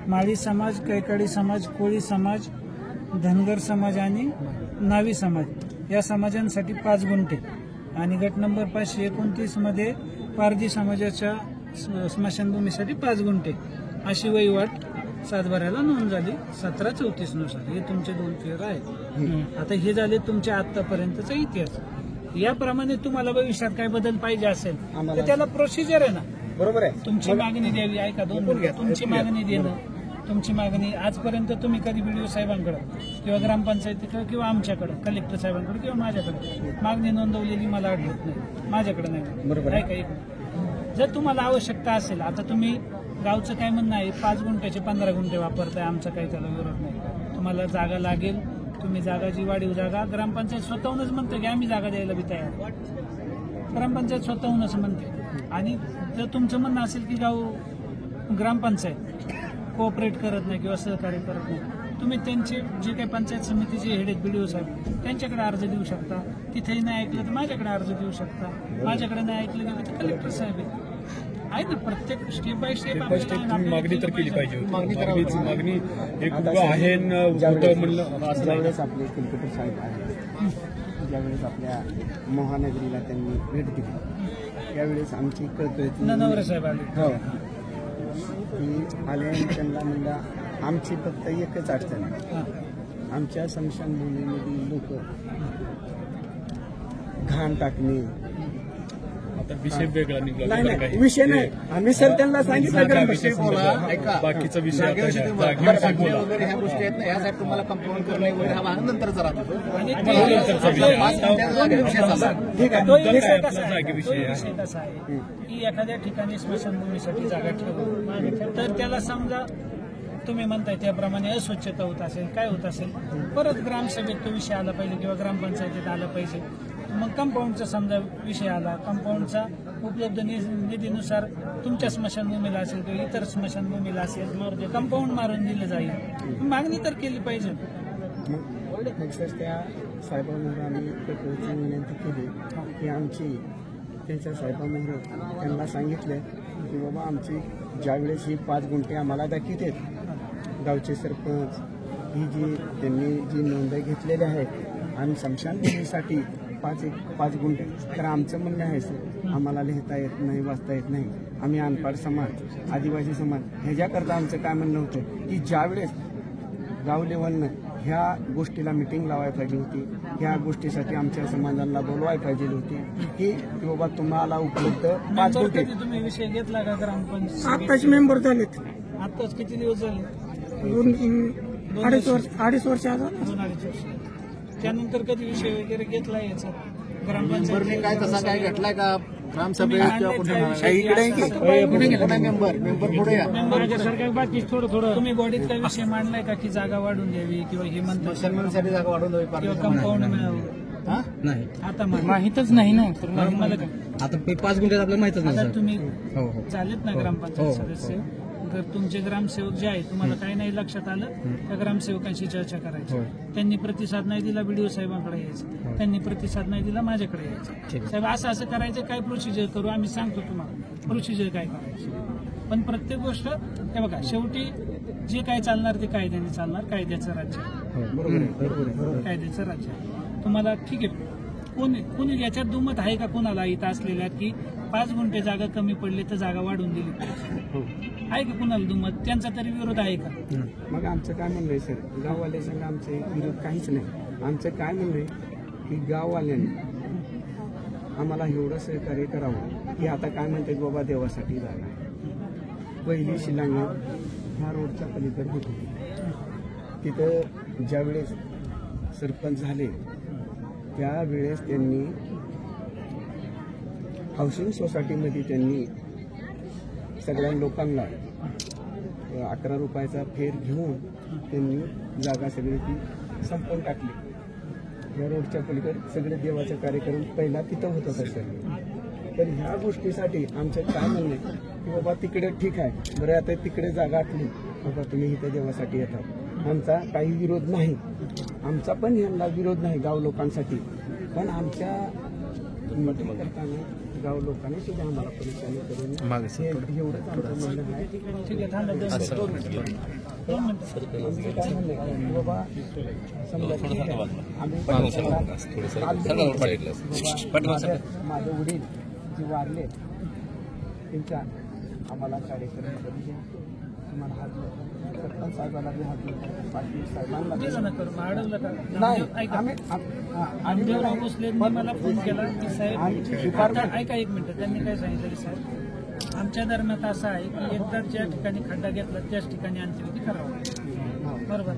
माळी समाज, कैकाडी समाज, कोळी समाज, धनगर समाज आणि नावी समाज या समाजांसाठी 5 गुंठे आणि गट नंबर 529 मध्ये पारधी समाजाच्या स्मशानभूमीसाठी 5 गुंठे अशी वहिवाट सातबाऱ्याला नोंद झाली 1734 नुसार. हे तुमचे 2 फेअर आहेत. आता हे झाले तुमच्या आतापर्यंतचा इतिहास. याप्रमाणे तुम्हाला भविष्यात काय बदल पाहिजे असेल तर त्याला प्रोसिजर आहे ना, बरोबर आहे. तुमची मागणी द्यावी. ऐका 2 मिनिटं. तुमची मागणी देणं, तुमची मागणी आजपर्यंत तुम्ही कधी BDO साहेबांकडे किंवा ग्रामपंचायतीकडे किंवा आमच्याकडे कलेक्टर साहेबांकडे किंवा माझ्याकडे मागणी नोंदवलेली मला आढळत नाही, माझ्याकडे नाही. बरोबर आहे का? जर तुम्हाला आवश्यकता असेल, आता तुम्ही गावचं काय म्हणणं आहे, 5 गुंठ्याचे 15 गुंठे वापरताय, आमचा काही त्याला विरोध नाही. तुम्हाला जागा लागेल, तुम्ही जागा जी वाढीव जागा, ग्रामपंचायत स्वतःहूनच म्हणते की आम्ही जागा द्यायला बी तयार, ग्रामपंचायत स्वतःहूनच म्हणते. आणि जर तुमचं म्हणणं असेल की ग्रामपंचायत कोऑपरेट करत नाही किंवा सहकार्य करत नाही, तुम्ही त्यांचे जे काही पंचायत समितीचे हेड आहेत BDO साहेब त्यांच्याकडे अर्ज देऊ शकता. तिथेही नाही ऐकलं तर माझ्याकडे अर्ज देऊ शकता. माझ्याकडे नाही ऐकलं तर कलेक्टर साहेब आहे ना. प्रत्येक स्टेप बाय स्टेप मागणी तर केली पाहिजे. मागणी एक आहे ज्यावेळेस आपले कलेक्टर साहेब आहेत, ज्यावेळेस आपल्या महानगरीला त्यांनी भेट दिली त्यावेळेस आमची कळकळती नवरे साहेब आले. हो की आले आणि त्यांना म्हणलं आमची फक्त एकच अडचण आहे, आमच्या स्मशानभूमीमधील लोक घाण टाकणे. आता विषय वेगळा निघाला. नाही, विषय नाही. आम्ही सर त्यांना सांगितलं बाकीचा विषय वगैरे ह्या गोष्टी आहेत ना, यासाठी तुम्हाला कंपाऊंड करणे वगैरे हा भाग नंतरचा राहतो. विषय कसा आहे की एखाद्या ठिकाणी स्मशानभूमीसाठी जागा ठेवून तर त्याला समजा तुम्ही म्हणताय त्याप्रमाणे अस्वच्छता होत असेल, काय होत असेल, परत ग्रामसभेत तो विषय आला पाहिजे किंवा ग्रामपंचायतीत आला पाहिजे. मग कंपाऊंडचा समजा विषय आला, कंपाऊंडचा उपलब्ध निधीनुसार तुमच्या स्मशानभूमीला असेल किंवा इतर स्मशानभूमीला असेल कंपाऊंड मारून दिलं जाईल. मागणी तर केली पाहिजे. मग सर त्या साहेबांवर आम्ही विनंती केली की आमची त्यांच्या साहेबांवर त्यांना सांगितलं की बाबा आमची ज्यावेळेस ही 5 गुंठे आम्हाला दाखीत आहेत, गावचे सरपंच ही जी त्यांनी जी नोंद घेतलेल्या आहेत आणि स्मशानभूमीसाठी 5 गुंठे, तर आमचं म्हणणं आहे सर आम्हाला लिहिता येत नाही, वाचता येत नाही, आम्ही अनपाड समाज, आदिवासी समाज, ह्याच्याकरता आमचं काय म्हणणं होतं की ज्यावेळेस गाव लेवलनं ह्या गोष्टीला मिटिंग लावायला पाहिजे होती, ह्या गोष्टीसाठी आमच्या समाजाला बोलवायला पाहिजे होती की बाबा तुम्हाला उपलब्ध 5 गुंठे. तुम्ही विषय घेतला का ग्रामपंचायत? आत्ताच मेंबर झालेत. आत्ताच किती दिवस झाले? 2-2.5 वर्ष. त्यानंतर कधी विषय वगैरे घेतला याचा ग्रामपंचायत काय तसा काय घटलाय का ग्रामसभेत बाकी थोडं तुम्ही बॉडीत काय विषय मांडलाय का की जागा वाढून द्यावी किंवा हे स्मशानभूमीसाठी जागा वाढवून द्यावी किंवा कंपाऊंड मिळावं? नाही, आता माहितच नाही ना. तर मला काय आता 5 गुंठे आपल्याला माहितच आता तुम्ही चालेत ना ग्रामपंचायत सदस्य, तर तुमचे ग्रामसेवक जे आहे तुम्हाला काही नाही लक्षात आलं त्या ग्रामसेवकांशी चर्चा करायची. त्यांनी प्रतिसाद नाही दिला BDO साहेबांकडे यायचं, त्यांनी प्रतिसाद नाही दिला माझ्याकडे यायचं. साहेब असं करायचं, काय प्रोसिजर करू आम्ही सांगतो तुम्हाला प्रोसिजर काय करायची. पण प्रत्येक गोष्ट हे बघा शेवटी जे काय चालणार ते कायद्याने चालणार. कायद्याचं राज्य, कायद्याचं राज्य. तुम्हाला ठीक आहे, कोणी याच्यात दुमत आहे का कोणाला इथं असलेल्या की 5 गुंठे जागा कमी पडली तर जागा वाढवून दिली आहे का कुणाला दुमत? त्यांचा तरी विरोध आहे का? मग आमचं काय म्हणणं आहे सर, गाववाले संघ आमचे विरोध काहीच नाही. आमचं काय म्हणणं आहे की गाववाल्यांनी आम्हाला एवढं सहकार्य करावं की आता काय म्हणते बाबा देवासाठी जागा पहिली शिलांगण ह्या रोडच्या पलीकडे होती. तिथं ज्यावेळेस सरपंच झाले त्यावेळेस त्यांनी हाऊसिंग सोसायटीमध्ये त्यांनी सगळ्या लोकांना 11 रुपयाचा फेर घेऊन त्यांनी जागा सगळी ती संपवून टाकली. या रोडच्या पलीकडे सगळे देवाचा कार्यक्रम पहिला तिथं होत होता सर. तर ह्या गोष्टीसाठी आमचं काय म्हणणं आहे की बाबा तिकडे ठीक आहे, बरं आता तिकडे जागा आटली, बाबा तुम्ही इथं देवासाठी येतात, आमचा काही विरोध नाही, आमचा पण यांना विरोध नाही गाव लोकांसाठी, पण आमच्या मदत करताना गाव लोकांनी सुद्धा आम्हाला परेशानी करून एवढंच आमचं म्हणणं आहे. ठीक आहे, थांबा, दोन मिनिटं. आमचं काय म्हणणं आहे की बाबा समजा ठीक आहे, आम्ही माझे वडील जे वारले त्यांच्या आम्हाला कार्यक्रम करून द्या, तुम्हाला हात सरपंच साहेबांना बी हात पाटील साहेबांना नाही, आमदेवराव भोसलेंनी मला फोन केला की साहेब आता ऐका एक मिनिट, त्यांनी काय सांगितलं की साहेब आमच्या धर्मात असं आहे की एकदा ज्या ठिकाणी खड्डा घेतला त्याच ठिकाणी अंत्यविधी करावा, बरोबर.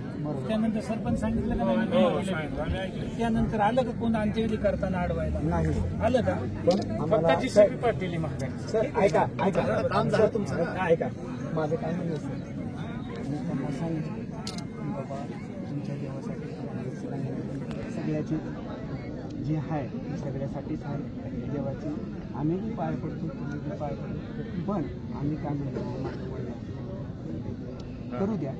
त्यानंतर सरपंच सांगितलं का नाही, त्यानंतर आलं का कोण अंत्यविधी करताना अडवायला नाही आलं का? फक्त जीसीबी पाठवली महागाई. सर ऐका ऐका माझं काय म्हणणं सर, मी त्यांना सांगितलं की बाबा तुमच्या देवासाठी सगळ्याची जी आहे ती सगळ्यासाठीच आहे देवाची, आम्ही बी पाय पडतो, तुम्ही बी पाय पडतो, पण आम्ही काय म्हणतो करू द्या,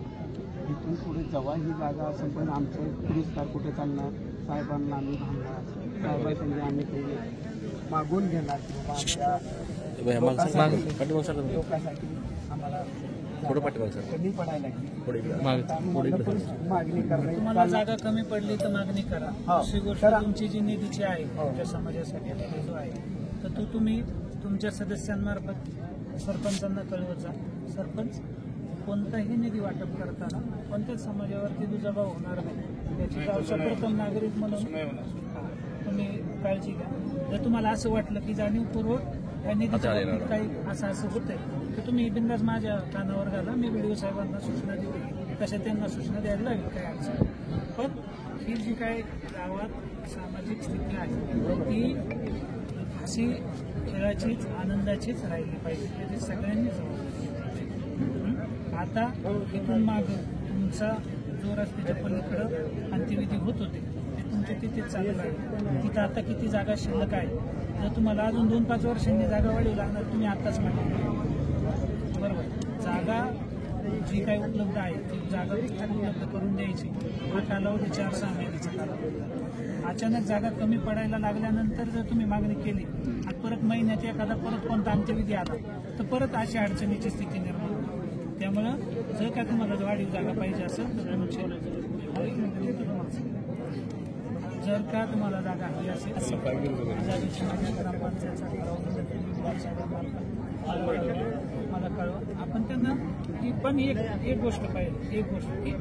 इथून पुढे जेव्हा ही जागा असेल पण आमचं पुरस्कार कुठे चालणार, साहेबांना आम्ही भांडणार, साहेबांनी आम्ही ते मागून घेणार की बाबा आमच्या लोकांसाठी आम्हाला कमी पडायला मागणी करणे. तुम्हाला जागा कमी पडली तर मागणी करा. दुसरी गोष्ट तुमची जी निधीची आहे तुमच्या समाजासाठी निधी जो आहे तर तो तुम्ही तुमच्या सदस्यांमार्फत सरपंचांना कळवत जा. सरपंच कोणताही निधी वाटप करताना कोणत्याच समाजावरती दुजाभाव होणार नाही याची सर्वप्रथम नागरिक म्हणून तुम्ही काळजी घ्या. जर तुम्हाला असं वाटलं की जाणीवपूर्वक या निधीच्या बाबतीत काही असं होतंय तर तुम्ही बिंदास माझ्या कानावर घाला, मी व्हिडिओ साहेबांना सूचना दिली तशा त्यांना सूचना द्यायला लागेल काय अडचण. पण ही जी काय गावात सामाजिक स्थिती आहे ती हसी खेळाचीच आनंदाचीच राहिली पाहिजे याची सगळ्यांनी आता इथून मागे तुमचा जो रस्त्याच्या पलीकडं अंत्यविधी होत होते ते तुमच्या तिथे चालू आहे. तिथं आता किती जागा शिल्लक आहे, जर तुम्हाला अजून 2-5 वर्षांनी जागा वाढवू लागणार तुम्ही आताच मागितली, बरोबर. जागा जी काही उपलब्ध आहे ती जागा उपलब्ध करून द्यायची. हा कालावधी 4-6 महिन्याचा कालावधी. अचानक जागा कमी पडायला लागल्यानंतर जर तुम्ही मागणी केली आणि परत महिन्यात एखादा परत कोणता अंत्यविधी आला तर परत अशी अडचणीची स्थिती निर्माण होते. त्यामुळं जर का तुम्हाला वाढीव जागा पाहिजे असेल तर जर का तुम्हाला जागा हवी असेल जागेची माझ्या ग्रामपंचायत मला कळवा. आपण त्यांना की पण एक गोष्ट पाहिजे, एक गोष्ट की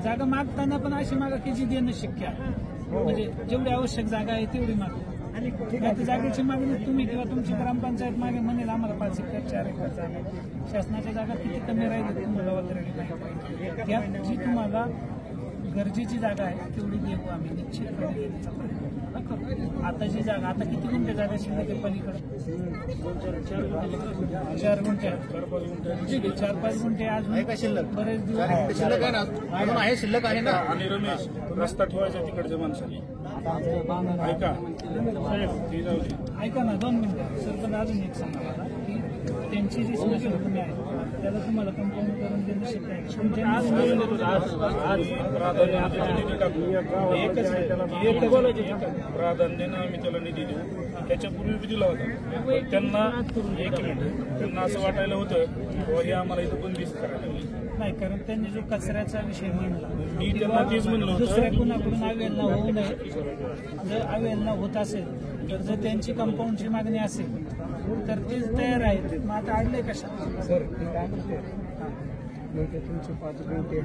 जागा मागताना पण अशी मागा की जी देणं शक्य आहे, म्हणजे जेवढी आवश्यक जागा आहे तेवढी मागा. आणि जागेची मागणी तुम्ही किंवा तुमची ग्रामपंचायत मागे म्हणेल आम्हाला 5 एकर 4 एकर जागा, शासनाच्या जागा किती कमी राहिली तुम्हाला ऑलरेडी नाही पाहिजे. त्यात जी तुम्हाला गरजेची जागा आहे तेवढी देऊ आम्ही निश्चितपणे देण्याचा प्रयत्न करू. आता जी जागा आता किती गुंठे जागा शिल्लक आहे पलीकडे 4 गुंठे 4-5 गुंठे आज बरेच दिवस शिल्लक आहे ना. आणि रमेश रस्ता ठेवायचा तिकडच्या माणसाने ऐका ना 2 मिनिटं सर. पण अजून एक सांगा मला की त्यांची जी स्मशानभूमी आहे त्याला तुम्हाला कंपाऊंड करून देणं शक्य आहे. प्राधान्यानं आम्ही त्याला निधी देऊ. त्याच्यापूर्वी बी दिला होता. त्यांना एक मिनिट त्यांना असं वाटायला होतं की हे आम्हाला इथं बंदिस्त करायला नाही, कारण त्यांनी जो कचऱ्याचा विषय मांडला मी त्यांना तेच म्हणलं होतं दुसऱ्या कुणाकडून अवेलना होऊ नये. जर अवेलना होत असेल तर जर त्यांची कंपाऊंडची मागणी असेल तर तेच तयार आहेत. मग आता अडलंय कशा सर ते काय म्हणते तुमचे 5 गुंठे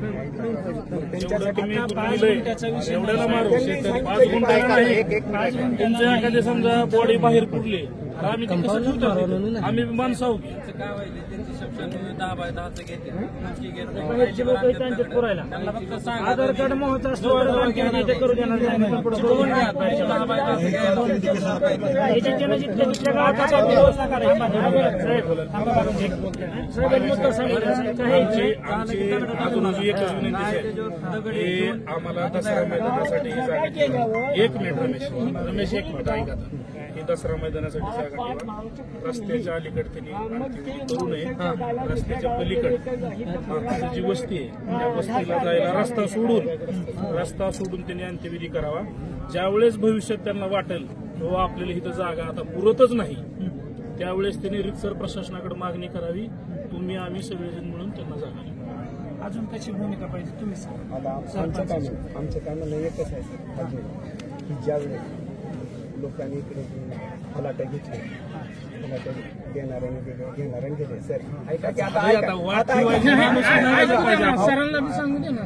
गुंठ्याचा विषय त्यांच्या एखाद्या समजा बॉडी बाहेर कुठली आम्ही आम्ही माणसं आहोत. आधार कार्ड महत्व असतो करू देणार आम्हाला दसरा मैदानासाठी एक मिनिट रमेश एक मिनिट ऐका. दसरा मैदानासाठी जागा ठेवा. रस्त्याच्या अलीकडे त्यांनी अंत्यविधी करू नये. रस्त्याच्या पलीकडे जी वस्ती आहे त्या वस्तीला जायला रस्ता सोडून त्यांनी अंत्यविधी करावा. ज्यावेळेस भविष्यात त्यांना वाटेल किंवा आपल्याला इथं जागा आता पुरतच नाही त्यावेळेस त्यांनी रितसर प्रशासनाकडे मागणी करावी. तुम्ही आम्ही सगळेजण मिळून त्यांना जागा देऊ. अजून कशी भूमिका पाहिजे तुम्ही सांगा. आमचं काय म्हणणं एकच आहे सर, अजून की ज्यावेळेस लोकांनी इकडे फलाटा घेतले, फलाटा घेणाऱ्याने गेले सर, ऐका की सरांना बी सांगू दे ना.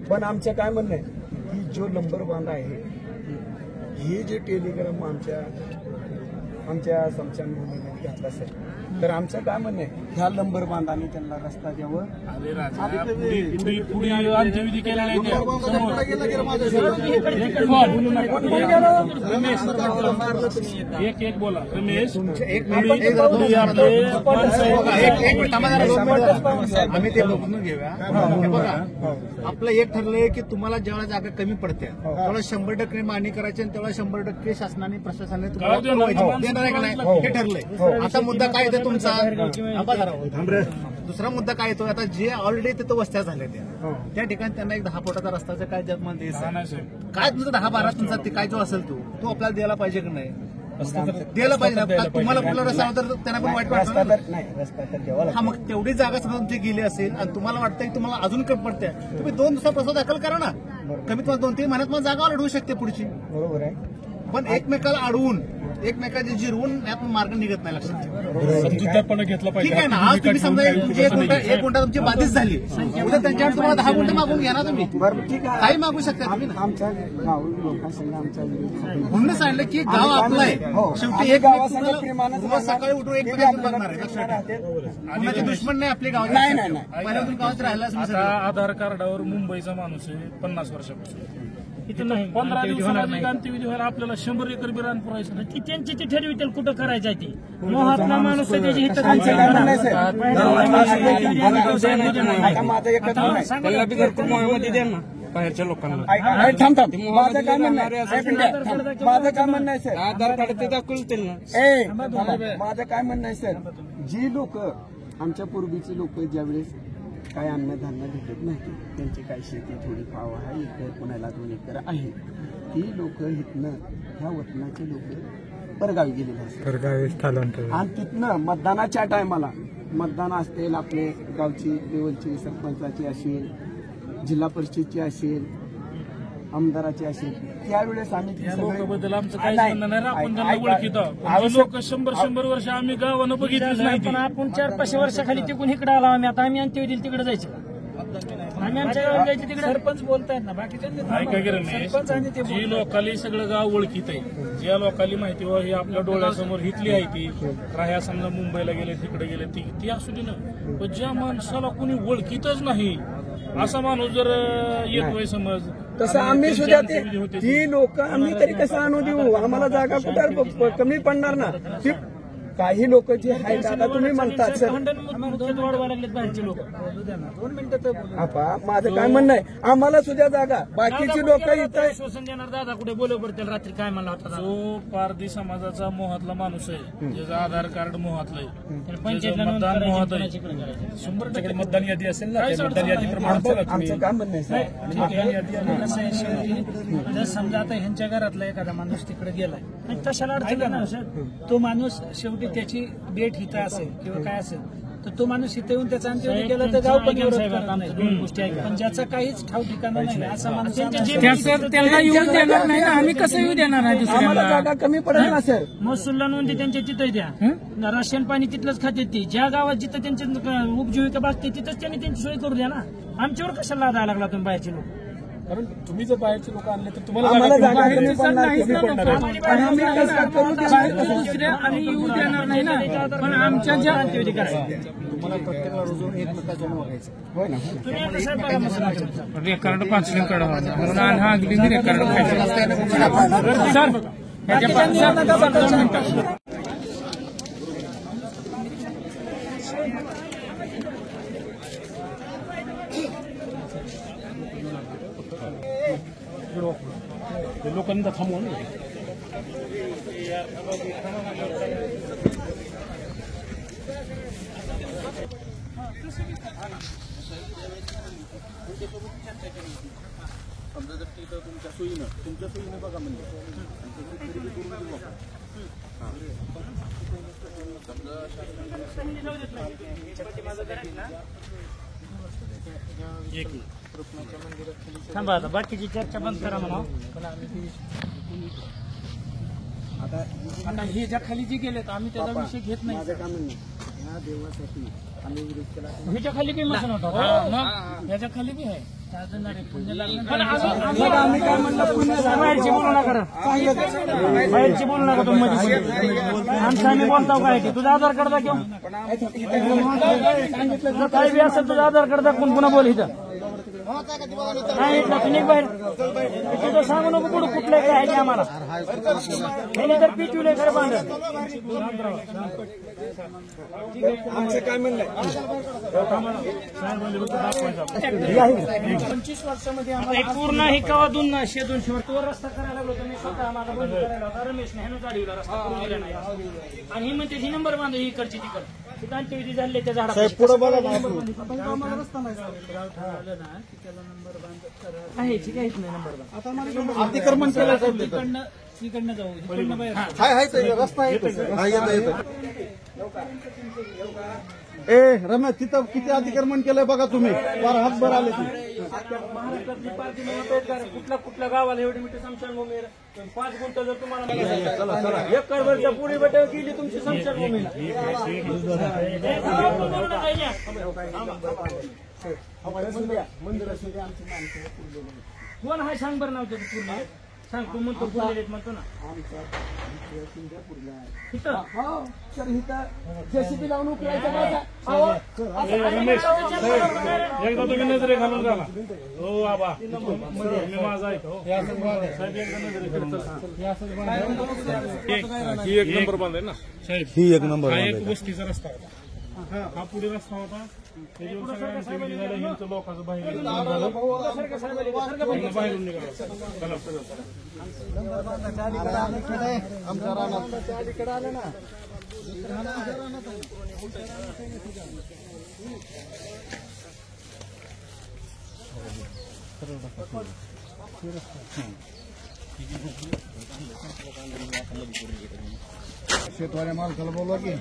पण आमचं काय म्हणणं आहे की जो नंबर बांध आहे हे जे टेलिग्राम आमच्या स्मशानभूमीमध्ये घातला सर, तर आमचं काय म्हणणं आहे ह्या नंबर बांधाने त्यांना रस्ता द्यावं. पुढे अंत्यविधी केला नाही एक बोला रमेश. आम्ही ते बघून घेऊया. आपलं एक ठरलंय की तुम्हाला जेव्हा जागा कमी पडते तेवढा 100% मागणी करायची आणि तेवढा 100% शासनाने प्रशासनाने तुम्हाला देणार आहे का नाही हे ठरलंय. आता मुद्दा काय येतो तुमचा, दुसरा मुद्दा काय येतो आता जे ऑलरेडी तिथं वस्त्या झाल्या त्या ठिकाणी त्यांना एक 10 फुटाचा रस्त्याचं काय जगमान द्यायचं काय तुमचं 10-12 तुमचा ते काय जो असेल तो आपल्याला द्यायला पाहिजे की नाही, द्यायला पाहिजे ना. तुम्हाला कुठला रस्ता तर त्यांना पण वाईट वाटतं. हा मग तेवढी जागा समजा तुमची गेली असेल आणि तुम्हाला वाटतं की तुम्हाला अजून कमी पडते, तुम्ही 2 दिवसात प्रस्ताव दाखल करा ना. कमीत कमी 2-3 महिन्यात मला जागा ऑर्डर होऊ शकते पुढची. बरोबर आहे. पण एकमेकाला अडवून एकमेकाचे जिरवून यात मार्ग निघत नाही. लक्षात घेतला ठीक आहे ना. आज तुम्ही समजा एक गुंठा तुमची बाधित झाली, उद्या त्यांच्यावर तुम्हाला 10 गुंठे मागून घ्या ना तुम्ही. काही मागू शकता तुम्ही ना. आमच्या गाव लोकांसंग आमच्या म्हणून सांगितलं की गाव आपलं आहे. शेवटी एक गावासंग सकाळी उठून एकमेकांना बघणार आहे. लक्षात कुणाचे दुश्मन नाही आपले गावात. पहिल्यातून गावात राहिला. आधार कार्डावर मुंबईचा माणूस आहे 50 वर्षापासून. इथं 15 दिवसांनी अंत्यविधी व्हायला आपल्याला 100 एकर बी रान पुरायचं. ती त्यांची ती ठरवितील कुठं करायचं ती. मोहातला माणूस आहे त्याची हित माझं बाहेरच्या लोकांना माझं काय म्हणणं आहे सर, आधार कार्ड ते दाखवतील ना. माझं काय म्हणणं आहे सर, जी लोक आमच्या पूर्वीची लोक ज्यावेळेस काय अन्नधान्य भेटत नाही, त्यांची काय शेती थोडी पाव आहे, एकर कोणाला 2 एकर आहे, ती लोक इथनं ह्या वतनाचे लोक परगावी गेलेले असतात. आणि तिथनं मतदानाच्या टायमाला मतदान असतील आपले गावची लेवलची, सरपंचाची असेल, जिल्हा परिषदची असेल, आमदाराची असेल, त्यावेळेस आम्ही लोकांबद्दल आमचं काही म्हणणं नाही. आपण त्यांना ओळखीतो. लोक 100 वर्ष आम्ही गावानं बघितलं नाही. पण आपण 4-5 वर्षाखाली तिकडून इकडे आला आम्ही अंत्यविधी तिकडे जायचं. आम्ही आमच्या गावात जायचं तिकडे. सरपंच बोलतायत ना बाकीच्या ऐका की रमेश, जी लोकांनी सगळं गाव ओळखीत आहे, ज्या लोकांनी माहिती व ही आपल्या डोळ्यासमोर हितली आहे ती राह्या समजा मुंबईला गेले तिकडे गेले ती असू दे ना. पण ज्या माणसाला कोणी ओळखीतच नाही असा माणूस जर येतोय समज, तसं आम्ही सुद्धा ती लोक आम्ही तरी कसं आणू देऊ, आम्हाला जागा कुठं कमी पडणार ना. ती काही लोक जे आहेत आता तुम्ही म्हणतात सर, माझं काय म्हणणं आहे, आम्हाला सुद्धा जागा, बाकीची लोक इथं श्वसन देणार. दादा कुठे बोलव पडतील रात्री काय म्हणला होता. जो पारधी समाजाचा मोहातला माणूस आहे, ज्याचं आधार कार्ड मोहातलं आहे, पंचायत मतदान मोहात आहे, 100% मतदान यादी असेल ना, मतदान यादी आमचं काय म्हणणं आहे जर समजा आता ह्यांच्या घरातला एखादा माणूस तिकडे गेलाय, तशाला अडचण ना सर. तो माणूस शेवटी त्याची डेट हिता असेल किंवा काय असेल तर तो माणूस इथे येऊन त्याचा अंत्यविधी केला तर गाव पण दोन गोष्टी आहेत. पण ज्याचा काहीच ठाव ठिकाणा नाही असा माणूस त्यांना येऊ देणार नाही ना. आम्ही कसं येऊ देणार नाही आम्हाला जागा कमी पडेल ना सर. महसूलला नोंदी त्यांच्या तिथं द्या, राशन पाणी तिथलंच खाते ती. ज्या गावात जिथं त्यांच्या उपजीविका भागते तिथंच त्यांनी त्यांची सोय करू द्या ना. आमच्यावर कशाला लादा लागला तुम्ही बाहेरचे लोक. कारण तुम्ही जर बाहेरचे लोक आणले तर तुम्हाला आम्हाला जागा कमी पडणार. आम्ही येऊ देणार नाही ना. पण आमच्या ज्या अंत्यविधी करायचं तुम्हाला प्रत्येकाला रोजून एकमेकाच्या बघायचं. होय ना. रेकॉर्ड 5 रेकॉर्ड हा अगदी रेकॉर्ड लोकांनी थांबवून समजा जर तिथं तुमच्या सोयीनं बघा म्हणजे थांबा आता बाकीची चर्चा बंद करा म्हणा. आता हे ज्या खाली जे गेलेत आम्ही त्याचा विषय घेत नाही. ह्या देवासाठी आम्ही विरोध केला. ह्याच्या खाली काही मसन होता मग ह्याच्या खाली बी आहे. पण आम्ही काय म्हणलं बाहेरची बोलू नका, बाहेरची बोलू नका तुम्ही. आमचं आम्ही बोलताव काय की तुझा आधार कार्ड दाखव, काय बी असेल तुझा आधार कार्ड दाखवून पुन्हा बोल इथं नाही इथलं तुम्ही बाहेर तुझं सांगू नको पुढे कुठलं काय आहे आम्हाला. हे तर पिचवले खरं बांधत आमचं काय म्हणणं 25 वर्षामध्ये पूर्ण हे कवा 200-200 वर तो रस्ता करायला लागलो तुम्ही स्वतः माझा बंद करायला होता. रमेशने ह्यानं गाडीला रस्ता करून दिला नाही आणि ही म्हणते ही नंबर बांधू इकडची तिकड तिथे झाले त्या झाडा पुढे बघा आहे ठीक आहे नंबर बांध. अतिक्रमण केलं तिकडनं जाऊ तिकडनं बाहेर रस्ता रमेश तिथं किती अतिक्रमण केलंय बघा तुम्ही. फार हातभर आले महाराष्ट्रातली पार्टी कुठल्या गावाला एवढी मोठी स्मशानभूमी 5 गुंठ जर तुम्हाला एकर वरच्या पुढे बेटा गेली तुमची स्मशानभूमी. कोण आहे सांग बरं नाव त्याचं पूर्ण सांग. तू म्हणतो पूर्ण म्हणतो ना जेसीबी लावून एकदा तुम्ही नजरे घालून राहा. हो बाबा मी माझा ऐकतो ही एक नंबर बांध आहे ना साहेब. ही एक नंबर हा एक वस्तीचा रस्ता होता. हा पुढे रस्ता होता त्याच्यावर सगळ्यांचं विधी झालं. हिंचं लोकांचं बाहेर बाहेरून निघालं. आमच्या रानात आलं ना. शेतवाल्या माणसाला बोलवा की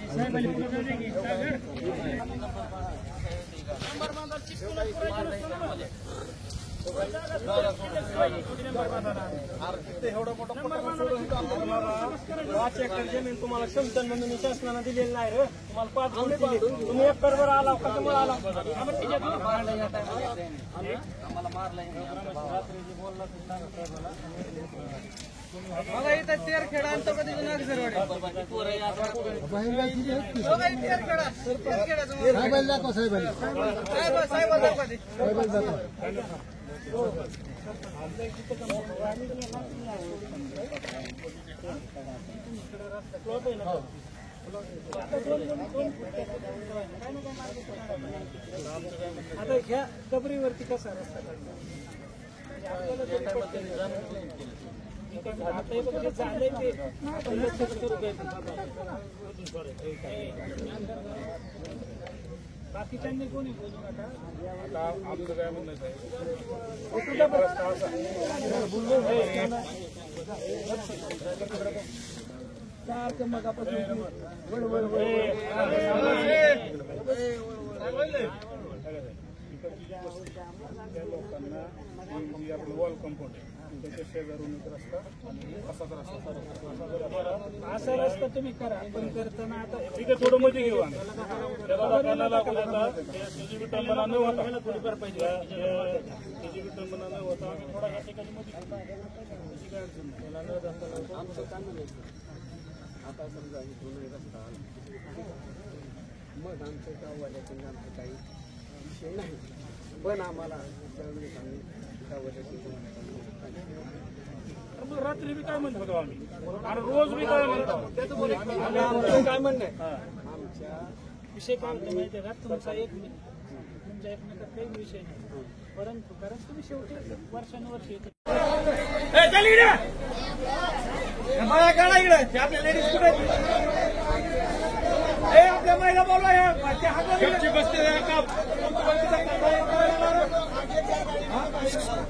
एवढं मोठं 5 एकर जमीन तुम्हाला समतन म्हणून शासनानं दिलेलं नाही रे. तुम्हाला 5 गुंठे दिले. तुम्ही एकरवर आला कशामुळे आला बघा इथं तेरखेडा आणि तो कधी आता ह्या कबरीवरती कसा रस्ता झालंय ते बाकीच्यांनी कोणी बोलू नका. आमचं काय म्हणणं आहे त्या लोकांना जी आपलं वॉल कंपाऊंड आहे त्याच्या शेजारून एक रस्ता आणि असाच रस्ता असा रस्ता तुम्ही करा. पण करताना आता ठीक आहे थोडं मध्ये घेऊ आम्ही त्याला लागून आता त्याची विटंबना न होता थोडीफार पाहिजे त्याची विटंबना न होता थोडा ह्या ठिकाणी मध्ये त्याची काय अडचण नाही. आमचं काय म्हणायचं आता समजा इथून रस्ता आला मग आमच्या गाववाल्याचं आमचं काही विषय नाही. पण आम्हाला त्यावेळेस आम्ही गाववाल्याची रात्री बी काय म्हणत होतो आम्ही आणि रोज बी काय म्हणतो आमचं काय म्हणणं आहे आमच्या विषय काय होतं माहिती आहे का तुमचा तुमच्या एकमेकात काही विषय नाही. परंतु कारण तुम्ही शेवटी वर्षानुवर्ष येतो आपल्या लेडीज कुठे आपल्या महिला बोलवा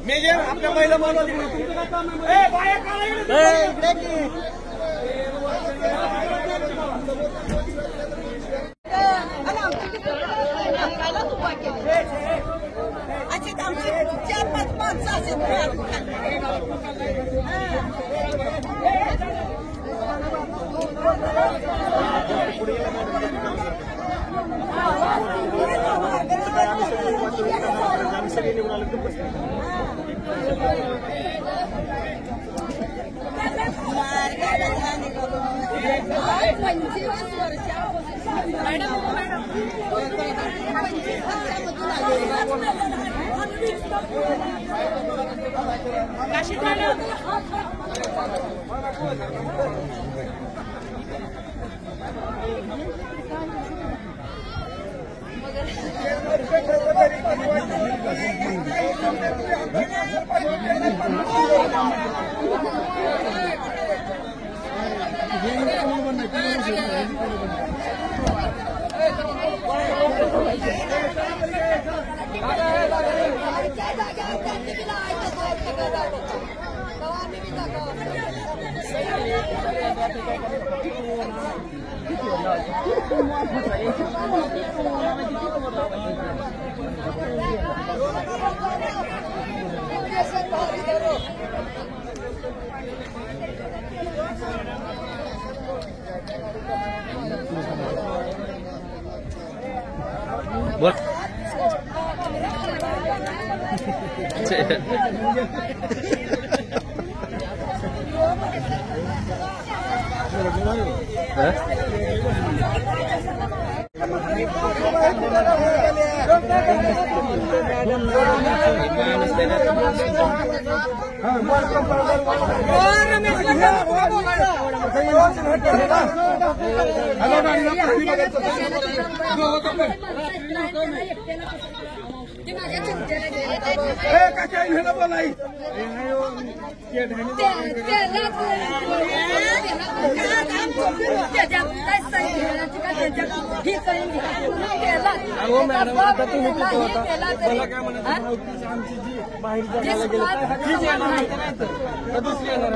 मेजर आपल्या महिला बोलवा चार पाच माणसं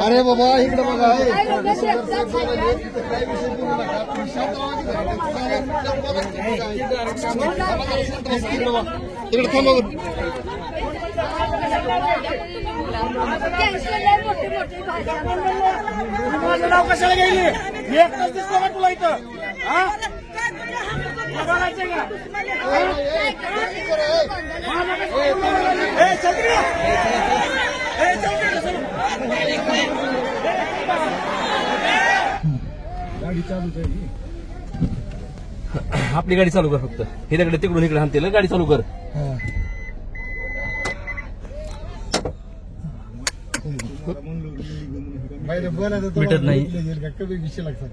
अरे बाबा इकडे बघा इकडे थांबा माझं नाव कशाला गेली एकच दिसतो का तुला इथं गाडी चालू आपली गाडी चालू कर फक्त हे तिकडे तिकडून इकडे हाणतील गाडी चालू कर भेटत नाही विषय लागतात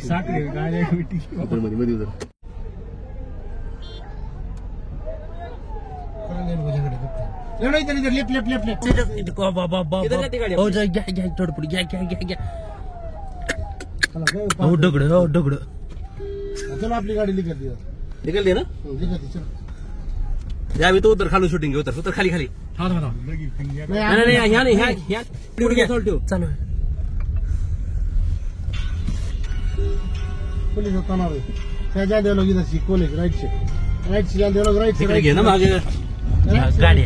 साखरे गाड्या मध्ये उतर दगड दगड चलो आपली गाडी निघाली निघाली ना यावी तो उतर खालून शूटिंग उतर उतर खाली खाली चालू पोलीस होता त्या ज्या द्यावं इथं कॉलेज राईट ज्या द्यावं राईट घे ना मागे गाडी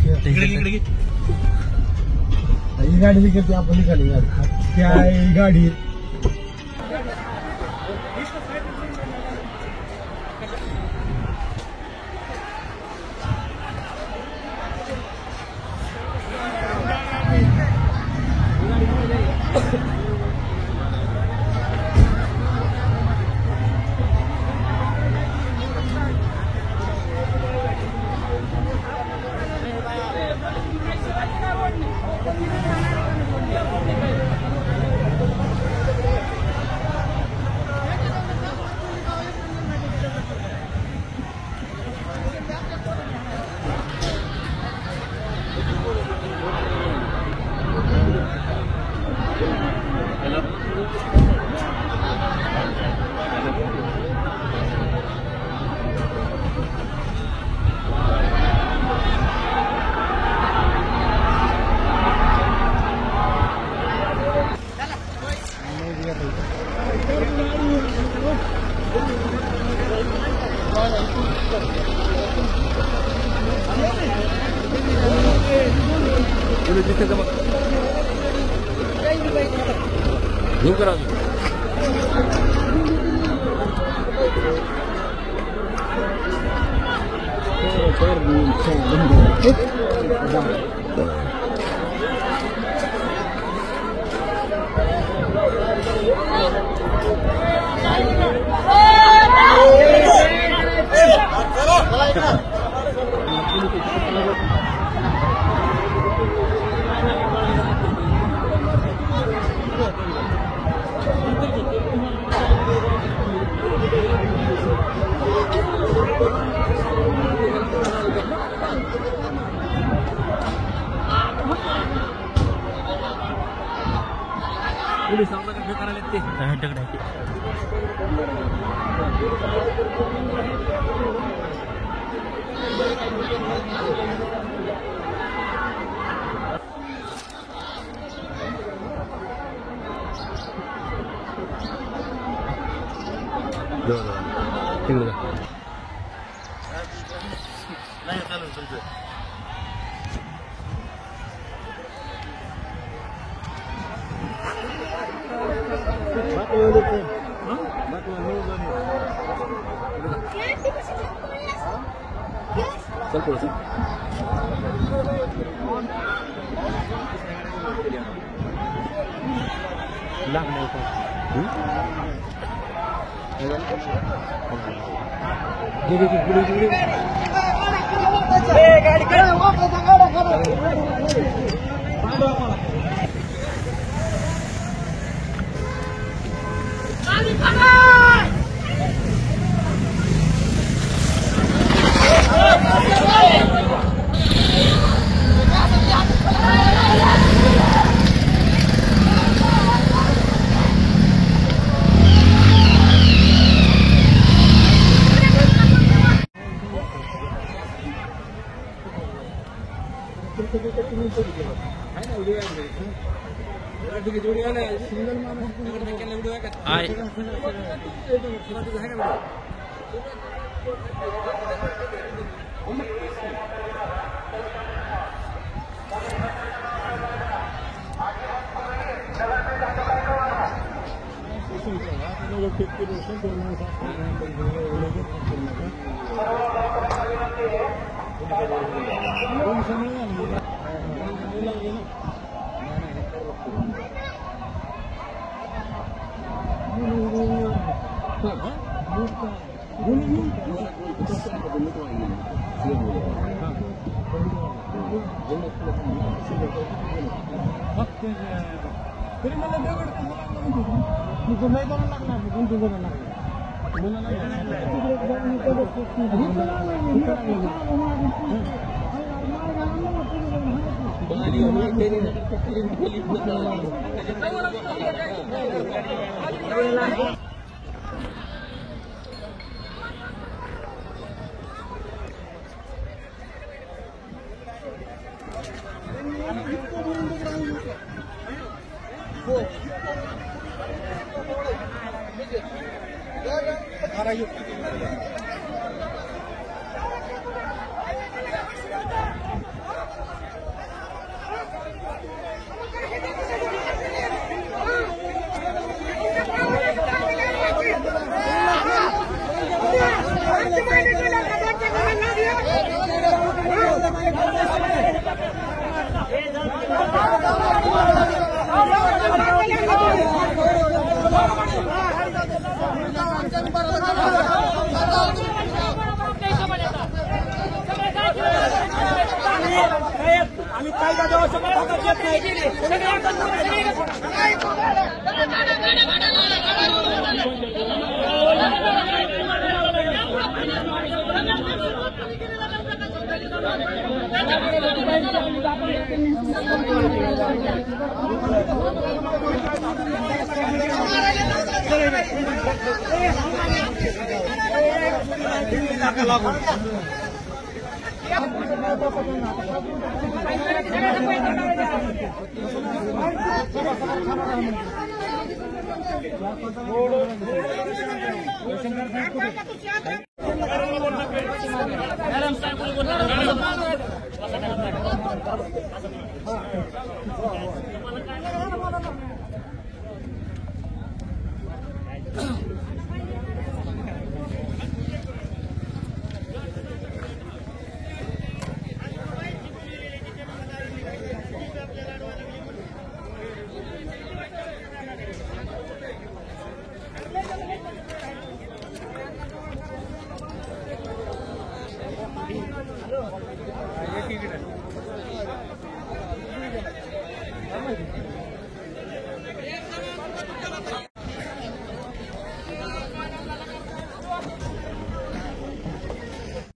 ही गाडी निघते आपण निघाली त्या गाडी चल पुढे चल.